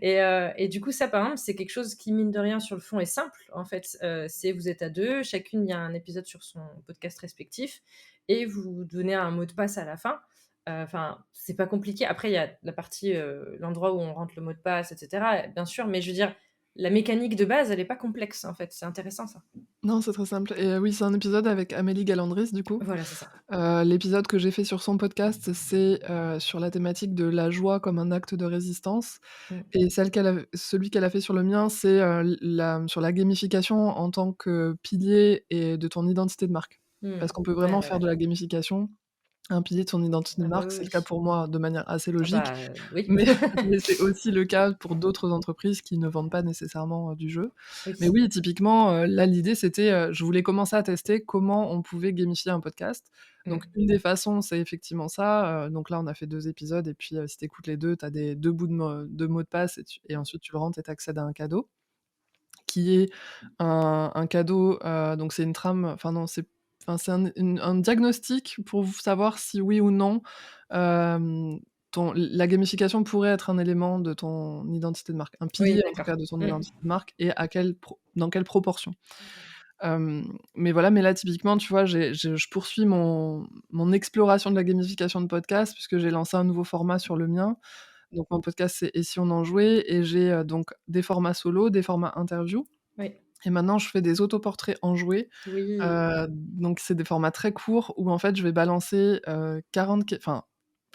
et du coup, ça, par exemple, c'est quelque chose qui, mine de rien, sur le fond, est simple, en fait. C'est vous êtes à 2, chacune, il y a un épisode sur son podcast respectif et vous donnez un mot de passe à la fin. Enfin, c'est pas compliqué. Après, il y a la partie, l'endroit où on rentre le mot de passe et cetera, bien sûr, mais je veux dire, la mécanique de base, elle est pas complexe, en fait. C'est intéressant ça. Non, c'est très simple, et oui, c'est un épisode avec Amélie Galandris, du coup. Voilà, c'est ça. L'épisode que j'ai fait sur son podcast, c'est, sur la thématique de la joie comme un acte de résistance, Mmh. et celui qu'elle a fait sur le mien, c'est, sur la gamification en tant que pilier et de ton identité de marque. Mmh. Parce qu'on peut Ouais, vraiment ouais, faire ouais. de la gamification un pilier de son identité de Ah bah, marque. oui, C'est le cas oui. pour moi de manière assez Ah logique, bah, oui. mais mais c'est aussi le cas pour d'autres entreprises qui ne vendent pas nécessairement, du jeu. Mais Oui. oui, typiquement, là, l'idée, c'était, je voulais commencer à tester comment on pouvait gamifier un podcast. Donc Mmh. une des façons, c'est effectivement ça, donc là, on a fait 2 épisodes, et puis, si tu écoutes les 2, tu as des 2 bouts de mots de passe, et ensuite tu le rentres et tu accèdes à un cadeau qui est un cadeau, donc c'est une trame, enfin non, c'est un diagnostic pour savoir si oui ou non, hem, la gamification pourrait être un élément de ton identité de marque, un Oui, pilier en tout d'accord. cas de ton Mmh. identité de marque, et dans quelle proportion. Mais voilà, mais là typiquement, tu vois, je poursuis mon exploration de la gamification de podcast, puisque j'ai lancé un nouveau format sur le mien. Donc mon podcast, c'est «Et si on en jouait?», et j'ai, donc des formats solo, des formats interview, Oui. et maintenant je fais des autoportraits enjoués. Oui. Donc c'est des formats très courts où en fait je vais balancer, 40 ques enfin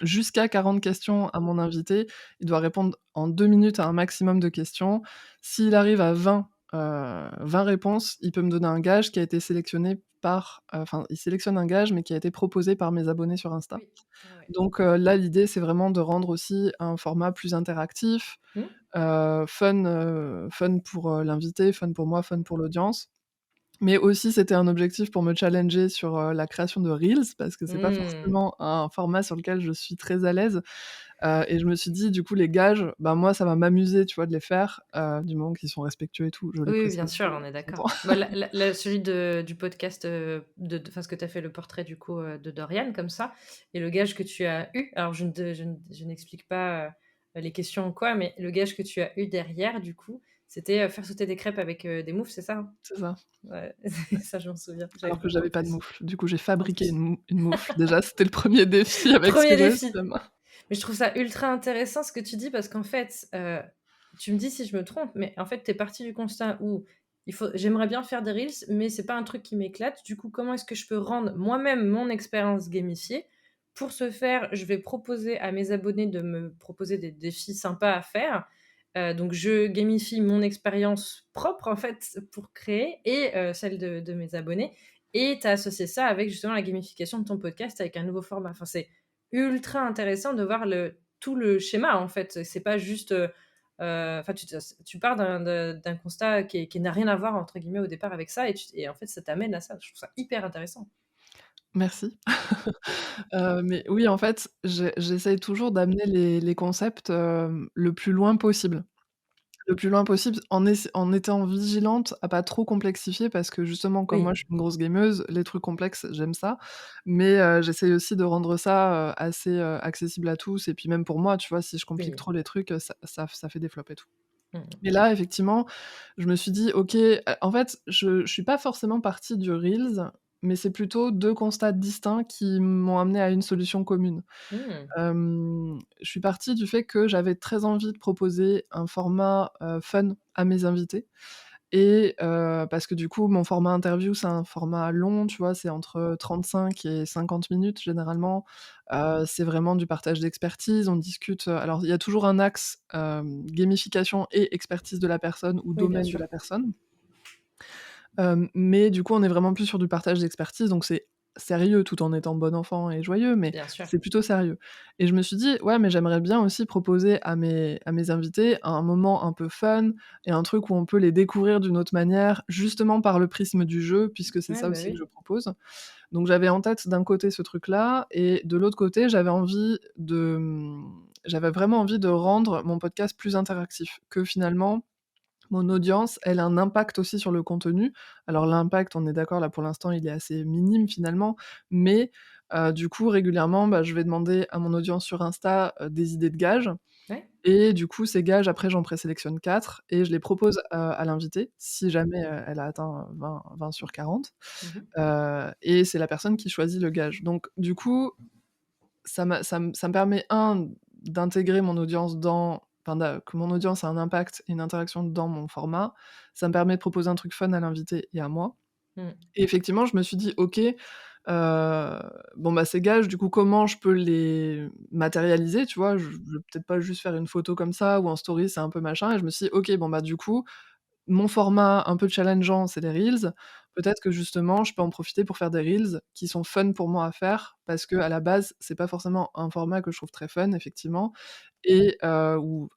jusqu'à 40 questions à mon invité. Il doit répondre en 2 minutes à un maximum de questions. S'il arrive à 20 réponses, il peut me donner un gage qui a été sélectionné par, enfin il sélectionne un gage, mais qui a été proposé par mes abonnés sur Insta. Oui. Ouais, ouais. Donc là, l'idée, c'est vraiment de rendre aussi un format plus interactif, Mmh. fun pour, l'invité, fun pour moi, fun pour l'audience. Mais aussi, c'était un objectif pour me challenger sur, la création de reels, parce que c'est pas Mmh. forcément un format sur lequel je suis très à l'aise, et je me suis dit: «Du coup, les gages, bah, moi, ça va m'amuser, tu vois, de les faire, du moment qu'ils sont respectueux et tout», je le Oui, oui, bien précise, sûr, on est j'entends. d'accord. Bah, celui du podcast, enfin, ce que tu as fait le portrait du coup, de Dorian comme ça et le gage que tu as eu, alors je n'explique pas, les questions ou quoi, mais le gage que tu as eu derrière du coup, c'était, faire sauter des crêpes avec, des moufles, c'est ça, hein? C'est ça. Ouais, ça je m'en souviens, j'avais Alors que beaucoup j'avais en pas de plus. moufle. Du coup, j'ai En fabriqué plus. une moufle. Déjà, c'était le premier défi avec ce que Premier j'avais sous défi. la main. Mais je trouve ça ultra intéressant ce que tu dis parce qu'en fait, tu me dis si je me trompe, mais en fait, tu es partie du constat où j'aimerais bien faire des reels, mais c'est pas un truc qui m'éclate. Du coup, comment est-ce que je peux rendre moi-même mon expérience gamifiée? Pour ce faire, je vais proposer à mes abonnés de me proposer des défis sympas à faire. Donc je gamifie mon expérience propre en fait pour créer et celle de mes abonnés et tu as associé ça avec justement la gamification de ton podcast avec un nouveau format. Enfin, c'est ultra intéressant de voir tout le schéma, en fait. C'est pas juste, enfin, tu pars d'un constat qui n'a rien à voir, entre guillemets, au départ avec ça et en fait, ça t'amène à ça. Je trouve ça hyper intéressant. Merci. Mais oui, en fait, j'essaye toujours d'amener les concepts, le plus loin possible. Le plus loin possible en étant vigilante à pas trop complexifier parce que justement, comme moi Oui, je suis une grosse gameuse, les trucs complexes, j'aime ça. Mais j'essaye aussi de rendre ça, assez, accessible à tous et puis même pour moi, tu vois? Si je complique oui. trop les trucs, ça fait des flops et tout. Mmh mh. Mais là, effectivement, je me suis dit: «OK», en fait, je suis pas forcément partie du reels, mais c'est plutôt 2 constats distincts qui m'ont amené à une solution commune. Mmh. Je suis partie du fait que j'avais très envie de proposer un format, fun à mes invités et parce que du coup, mon format interview, c'est un format long, tu vois? C'est entre 35 et 50 minutes généralement. C'est vraiment du partage d'expertise. On discute, alors il y a toujours un axe, gamification et expertise de la personne ou Oui, bien domaine de sûr. la personne. Mais du coup, on est vraiment plus sur du partage d'expertise, donc c'est sérieux tout en étant bon enfant et joyeux, mais Bien sûr. c'est plutôt sérieux et je me suis dit: «Ouais, mais j'aimerais bien aussi proposer à mes invités un moment un peu fun et un truc où on peut les découvrir d'une autre manière, justement par le prisme du jeu», puisque c'est Ouais, ça bah, aussi que oui. je propose. Donc j'avais en tête d'un côté ce truc-là et de l'autre côté, j'avais vraiment envie de rendre mon podcast plus interactif, que finalement mon audience, elle a un impact aussi sur le contenu. Alors l'impact, on est d'accord, là, pour l'instant, il est assez minime finalement, mais du coup, régulièrement, bah, je vais demander à mon audience sur Insta, des idées de gages Ouais. et du coup, ces gages, après, j'en présélectionne 4 et je les propose, à l'invité, si jamais, elle a atteint, 20 sur 40, Mmh mh. et c'est la personne qui choisit le gage. Donc du coup, ça me permet, d'intégrer mon audience que mon audience a un impact et une interaction dans mon format. Ça me permet de proposer un truc fun à l'invité et à moi Mmh. et effectivement, je me suis dit: «OK, bon, bah, ces gages, du coup, comment je peux les matérialiser?» Tu vois? Je vais peut-être pas juste faire une photo comme ça ou en story, c'est un peu machin et je me suis dit: «OK, bon, bah, du coup, mon format un peu challengeant, c'est les reels. Peut-être que justement, je peux en profiter pour faire des reels qui sont fun pour moi à faire, parce qu'à la base, c'est pas forcément un format que je trouve très fun, effectivement et où,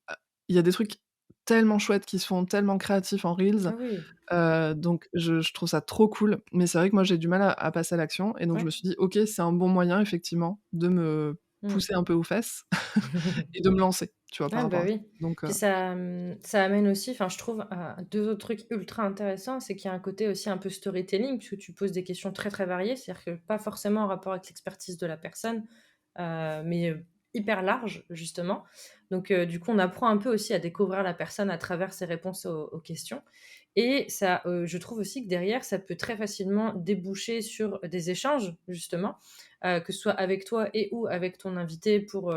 il y a des trucs tellement chouettes qui se font, tellement créatifs en reels, Ah oui. donc je trouve ça trop cool. Mais c'est vrai que moi, j'ai du mal à passer à l'action et donc je Ouais. me suis dit: «OK, c'est un bon moyen effectivement de me Mmh. pousser un peu aux fesses et de me lancer», tu vois, par Ah rapport bah à ça. oui. Donc Puis ça, ça amène aussi, enfin je trouve, à 2 autres trucs ultra intéressants. C'est qu'il y a un côté aussi un peu storytelling, puisque tu poses des questions très, très variées. C'est-à-dire que pas forcément en rapport avec l'expertise de la personne, mais hyper large justement. Donc du coup, on apprend un peu aussi à découvrir la personne à travers ses réponses aux questions et ça, je trouve aussi que derrière, ça peut très facilement déboucher sur des échanges justement, que ce soit avec toi et ou avec ton invité pour,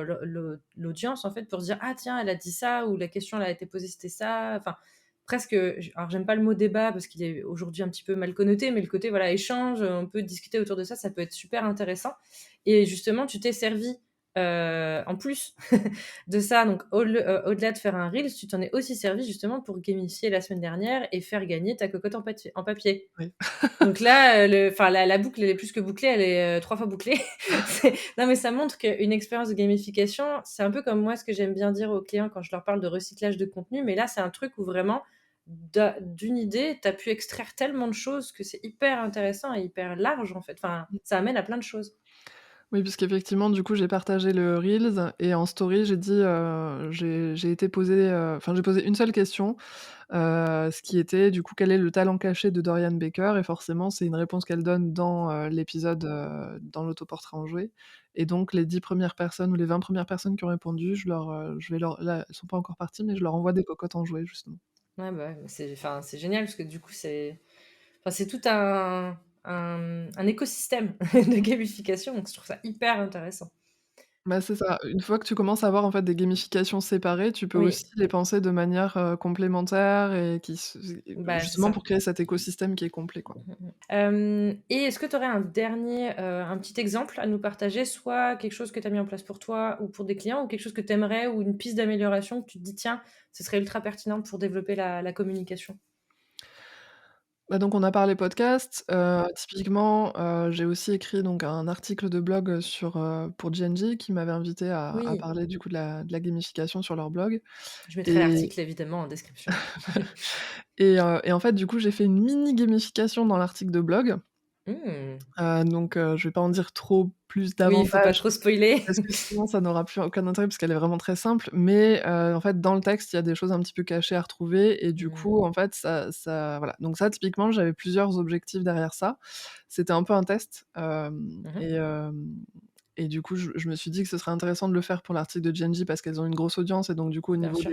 l'audience en fait, pour se dire: «Ah tiens, elle a dit ça» ou «La question elle a été posée, c'était ça». Enfin, presque, alors j'aime pas le mot débat parce qu'il est aujourd'hui un petit peu mal connoté, mais le côté voilà échange, on peut discuter autour de ça, ça peut être super intéressant et justement tu t'es servi, en plus de ça, donc au-delà de faire un reels, tu t'en es aussi servi justement pour gamifier la semaine dernière et faire gagner ta cocotte en papier. oui. Donc là, enfin la boucle elle est plus que bouclée, elle est, 3 fois bouclée. Non mais ça montre qu'une expérience de gamification, c'est un peu comme moi ce que j'aime bien dire aux clients quand je leur parle de recyclage de contenu, mais là c'est un truc où vraiment d'une idée, tu as pu extraire tellement de choses que c'est hyper intéressant et hyper large en fait. Enfin, ça amène à plein de choses. Oui, puisqu'effectivement, du coup, j'ai partagé le reels et en story, j'ai dit, j'ai été poser, enfin, j'ai posé une seule question, ce qui était, du coup: «Quel est le talent caché de Dorian Baker?» Et forcément, c'est une réponse qu'elle donne dans, l'épisode, dans l'autoportrait enjoué et donc les 10 premières personnes ou les 20 premières personnes qui ont répondu, je vais leur là, elles sont pas encore parties, mais je leur envoie des cocottes enjouées, justement. Ouais, bah, ouais, mais c'est enfin, c'est génial parce que du coup, c'est enfin, c'est tout un écosystème de gamification, donc je trouve ça hyper intéressant. Bah, c'est ça. Une fois que tu commences à avoir, en fait, des gamifications séparées, tu peux Oui, aussi les penser de manière, complémentaire et bah, c'est justement ça. pour créer cet écosystème qui est complet, quoi. Mmh mh. Et est-ce que tu aurais un dernier, un petit exemple à nous partager? Soit quelque chose que tu as mis en place pour toi ou pour des clients ou quelque chose que tu aimerais ou une piste d'amélioration que tu te dis: «Tiens, ce serait ultra pertinent pour développer la communication»? Bah, donc on a parlé podcast, typiquement, j'ai aussi écrit donc un article de blog, pour Gen.G qui m'avait invité à Oui, parler du coup de la gamification sur leur blog je mettrai et l'article évidemment en description. et en fait du coup j'ai fait une mini gamification dans l'article de blog, Mmh. je vais pas en dire trop plus Oui, il faut pas davantage trop spoiler. parce que sinon ça n'aura plus aucun intérêt parce qu'elle est vraiment très simple, mais en fait dans le texte, il y a des choses un petit peu cachées à retrouver et du Mmh. coup en fait ça voilà. Donc ça typiquement j'avais plusieurs objectifs derrière ça. C'était un peu un test, Mmh mh. et du coup je me suis dit que ce serait intéressant de le faire pour l'article de Gen.G parce qu'elles ont une grosse audience et donc du coup au Bien niveau sûr.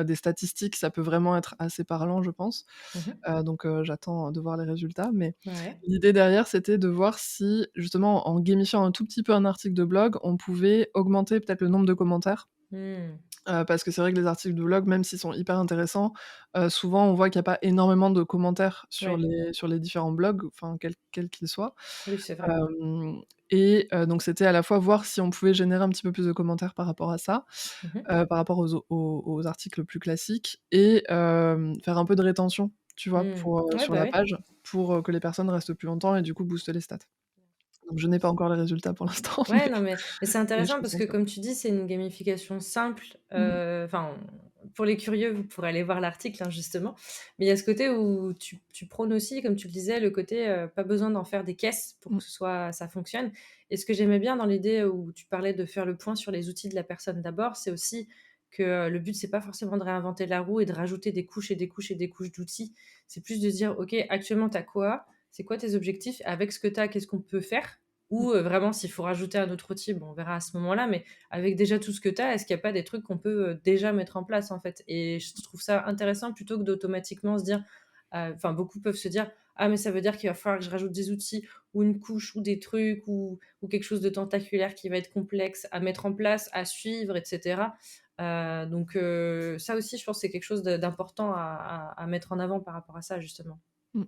des statistiques, ça peut vraiment être assez parlant je pense. Mmh mh. J'attends de voir les résultats, mais Ouais. l'idée derrière, c'était de voir si, justement, en gamifiant un tout petit peu un article de blog, on pouvait augmenter peut-être le nombre de commentaires. Mmh. Parce que c'est vrai que les articles de blog, même s'ils sont hyper intéressants, souvent on voit qu'il y a pas énormément de commentaires Ouais. sur les différents blogs, enfin quels qu'ils soient. Oui, c'est vrai. Hem donc c'était à la fois voir si on pouvait générer un petit peu plus de commentaires par rapport à ça, Mmh mh. par rapport aux articles plus classiques et faire un peu de rétention, tu vois? Mmh. Ouais, Sur bah, la oui. page, pour, que les personnes restent plus longtemps et du coup booster les stats. Donc je n'ai pas encore les résultats pour l'instant, Ouais, non, mais c'est mais je intéressant fais parce en que sorte. comme tu dis, c'est une gamification simple, Mmh. enfin, pour les curieux, vous pourrez aller voir l'article, hein, justement. Mais il y a ce côté où tu prônes aussi, comme tu le disais, le côté, pas besoin d'en faire des caisses pour Mmh. que ce soit ça fonctionne et ce que j'aimais bien dans l'idée où tu parlais de faire le point sur les outils de la personne d'abord, c'est aussi que, le but, c'est pas forcément de réinventer la roue et de rajouter des couches et des couches et des couches d'outils. C'est plus de se dire: «OK, actuellement, tu as quoi? C'est quoi tes objectifs? Avec ce que tu as, qu'est-ce qu'on peut faire?» Mmh. Ou, vraiment s'il faut rajouter un autre outil, bon, on verra à ce moment-là, mais avec déjà tout ce que tu as, est-ce qu'il y a pas des trucs qu'on peut, déjà mettre en place, en fait? Et je trouve ça intéressant plutôt que d'automatiquement se dire, enfin, beaucoup peuvent se dire: «Ah mais ça veut dire qu'il va falloir que je rajoute des outils ou une couche ou des trucs ou quelque chose de tentaculaire qui va être complexe à mettre en place, à suivre» et cetera. Ça aussi, je pense, c'est quelque chose d'important à mettre en avant par rapport à ça, justement. Mmh.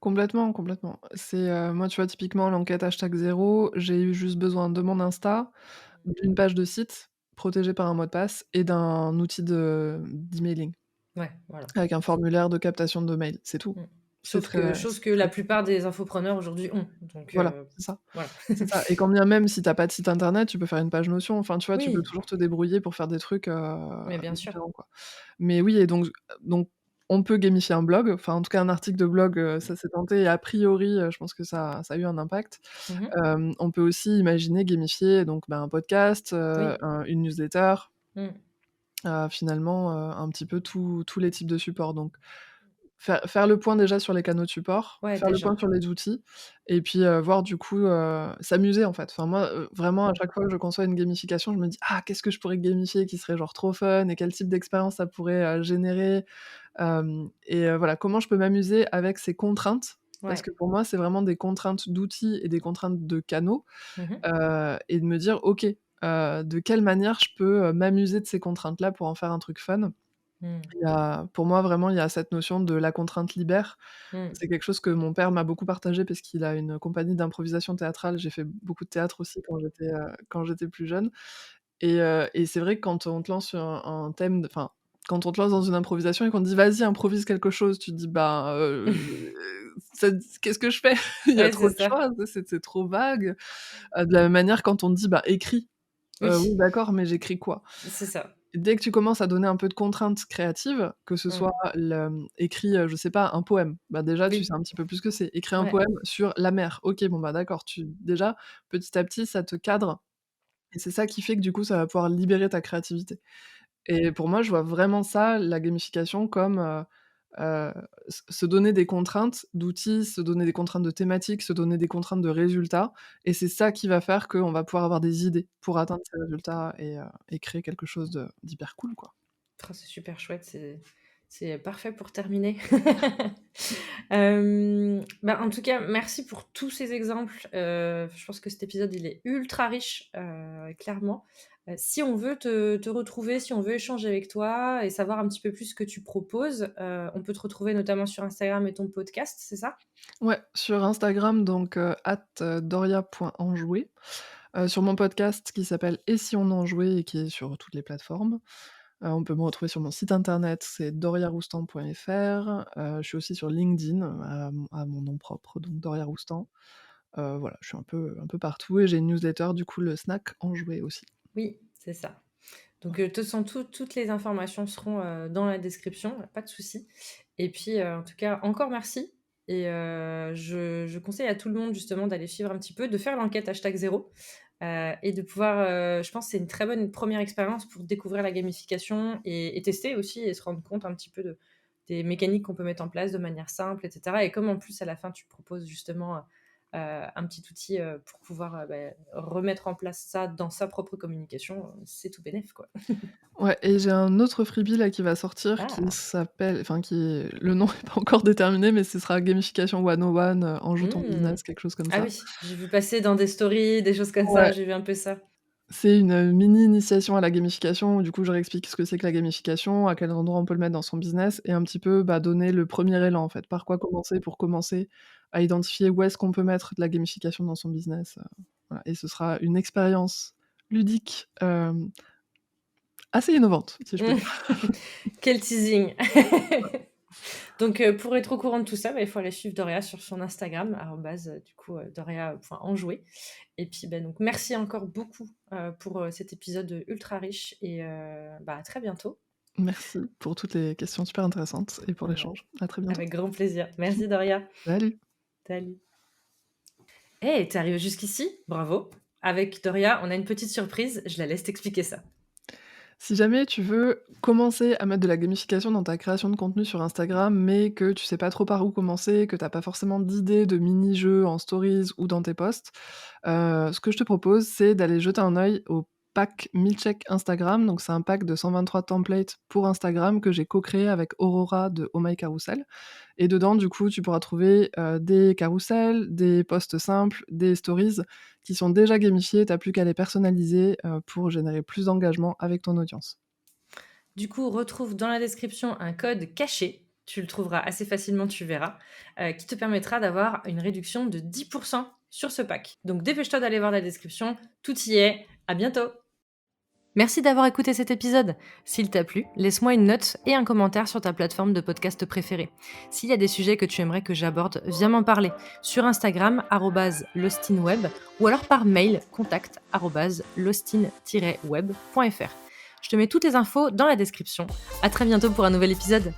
Complètement, complètement. Moi, tu vois, typiquement, l'enquête #0, j'ai eu juste besoin de mon Insta, d'une page de site protégée par un mot de passe et d'un outil d'emailing Ouais, voilà. avec un formulaire de captation de mail, c'est tout. Mmh. Sauf que chose C'est que la très plupart des infopreneurs aujourd'hui ont, donc voilà, c'est ça. voilà. C'est ça et quand bien même si tu as pas de site internet, tu peux faire une page Notion, enfin, tu vois, tu peux Oui, toujours te débrouiller pour faire des trucs, mais bien sûr. différents, quoi. Mais oui et donc on peut gamifier un blog, enfin, en tout cas, un article de blog, ça s'est tenté et a priori, je pense que ça a eu un impact. Mmh mh. On peut aussi imaginer gamifier donc, bah, un podcast, Oui. une newsletter, Mmh. finalement, un petit peu tous les types de supports donc faire le point déjà sur les canaux de support, Ouais, faire le déjà. point sur les outils et puis, voir du coup, s'amuser en fait. Enfin moi, vraiment à chaque fois que je conçois une gamification, je me dis: «Ah qu'est-ce que je pourrais gamifier qui serait genre trop fun et quel type d'expérience ça pourrait, générer?» Voilà, comment je peux m'amuser avec ces contraintes? Parce Ouais. que pour moi, c'est vraiment des contraintes d'outils et des contraintes de canaux, Mmh mh. et de me dire: «OK, de quelle manière je peux, m'amuser de ces contraintes-là pour en faire un truc fun?» Mmh. Pour moi, vraiment, il y a cette notion de la contrainte libère. Mmh. C'est quelque chose que mon père m'a beaucoup partagé parce qu'il a une compagnie d'improvisation théâtrale. J'ai fait beaucoup de théâtre aussi quand j'étais plus jeune et c'est vrai que quand on te lance sur un thème enfin, quand on te lance dans une improvisation et qu'on te dit: «Vas-y, improvise quelque chose», tu te dis: «Ben, ça qu'est-ce que je fais? Il y a Ouais, trop c'est de ça. choix, c'est trop vague». De la même manière, quand on te dit: «Bah, écris», Oui, oui d'accord, mais j'écris quoi? c'est ça. Dès que tu commences à donner un peu de contraintes créatives, que ce soit Mmh. écrit, je sais pas, un poème, bah, déjà tu sais Oui. un petit peu plus ce que c'est. Écris un Ouais. poème sur la mer. OK, bon, bah, d'accord, déjà, petit à petit, ça te cadre et c'est ça qui fait que du coup, ça va pouvoir libérer ta créativité et pour moi, je vois vraiment ça, la gamification comme, heu, se donner des contraintes d'outils, se donner des contraintes de thématiques, se donner des contraintes de résultats et c'est ça qui va faire qu'on va pouvoir avoir des idées pour atteindre ces résultats et créer quelque chose d'hyper cool, quoi. Oh, c'est super chouette, c'est parfait pour terminer. Bah, en tout cas, merci pour tous ces exemples. Je pense que cet épisode, il est ultra riche, clairement. Si on veut te retrouver, si on veut échanger avec toi et savoir un petit peu plus ce que tu proposes, on peut te retrouver notamment sur Instagram et ton podcast, c'est ça? Ouais, sur Instagram donc @doria.enjoué, sur mon podcast qui s'appelle «Et si on en jouait?» et qui est sur toutes les plateformes. On peut me retrouver sur mon site internet, c'est doriaroustan.fr. Je suis aussi sur LinkedIn, à mon nom propre, donc Doria Roustan. Voilà, je suis un peu partout et j'ai une newsletter, du coup, le Snack Enjoué aussi. Oui, c'est ça. Donc, de toute façon, toutes les informations seront dans la description, pas de souci. Et puis, en tout cas, encore merci. Et je conseille à tout le monde justement d'aller suivre un petit peu, de faire l'enquête #0 et de pouvoir, je pense que c'est une très bonne première expérience pour découvrir la gamification et tester aussi et se rendre compte un petit peu des mécaniques qu'on peut mettre en place de manière simple, etc. Et comme en plus à la fin tu proposes justement un petit outil pour pouvoir remettre en place ça dans sa propre communication, c'est tout bénef, quoi. Ouais, et j'ai un autre freebie là qui va sortir qui Ah, s'appelle le nom est pas encore déterminé, mais ce sera Gamification 101, enjoue ton mmh. business, quelque chose comme Ah ça. oui, j'ai vu passer dans des stories, des choses comme ça, Ouais, j'ai vu un peu ça. c'est une, mini initiation à la gamification où du coup je réexplique ce que c'est que la gamification, à quel endroit on peut le mettre dans son business et un petit peu, bah, donner le premier élan en fait. Par quoi commencer pour commencer à identifier où est-ce qu'on peut mettre de la gamification dans son business, voilà, et ce sera une expérience ludique, assez innovante, si je peux dire. Quel teasing! Donc, pour être au courant de tout ça, il faut aller suivre Doria sur son Instagram, du coup, doria.enjoué. Et puis, donc merci encore beaucoup, pour, cet épisode ultra riche et à très bientôt. Merci pour toutes les questions super intéressantes et pour Ouais, l'échange. À très bientôt. avec grand plaisir. Merci Doria. Salut. Salut. Hey, tu arrivé jusqu'ici, bravo. Avec Doria, on a une petite surprise, je la laisse t'expliquer ça. Si jamais tu veux commencer à mettre de la gamification dans ta création de contenu sur Instagram, mais que tu sais pas trop par où commencer, que tu as pas forcément d'idées de mini-jeux en stories ou dans tes posts, ce que je te propose, c'est d'aller jeter un œil au pack Milkshake Instagram. Donc c'est un pack de 123 templates pour Instagram que j'ai co-créé avec Aurora de Oh My Carousel. Et dedans, du coup, tu pourras trouver, des carousels, des posts simples, des stories qui sont déjà gamifiés. Tu as plus qu'à les personnaliser, pour générer plus d'engagement avec ton audience. Du coup, retrouve dans la description un code caché, tu le trouveras assez facilement, tu verras, qui te permettra d'avoir une réduction de 10% sur ce pack. Donc dépêche-toi d'aller voir la description, tout y est, à bientôt! Merci d'avoir écouté cet épisode. S'il t'a plu, laisse-moi une note et un commentaire sur ta plateforme de podcast préférée. S'il y a des sujets que tu aimerais que j'aborde, viens m'en parler sur Instagram @lostinweb ou alors par mail contact@lostin-web.fr. Je te mets toutes les infos dans la description. À très bientôt pour un nouvel épisode.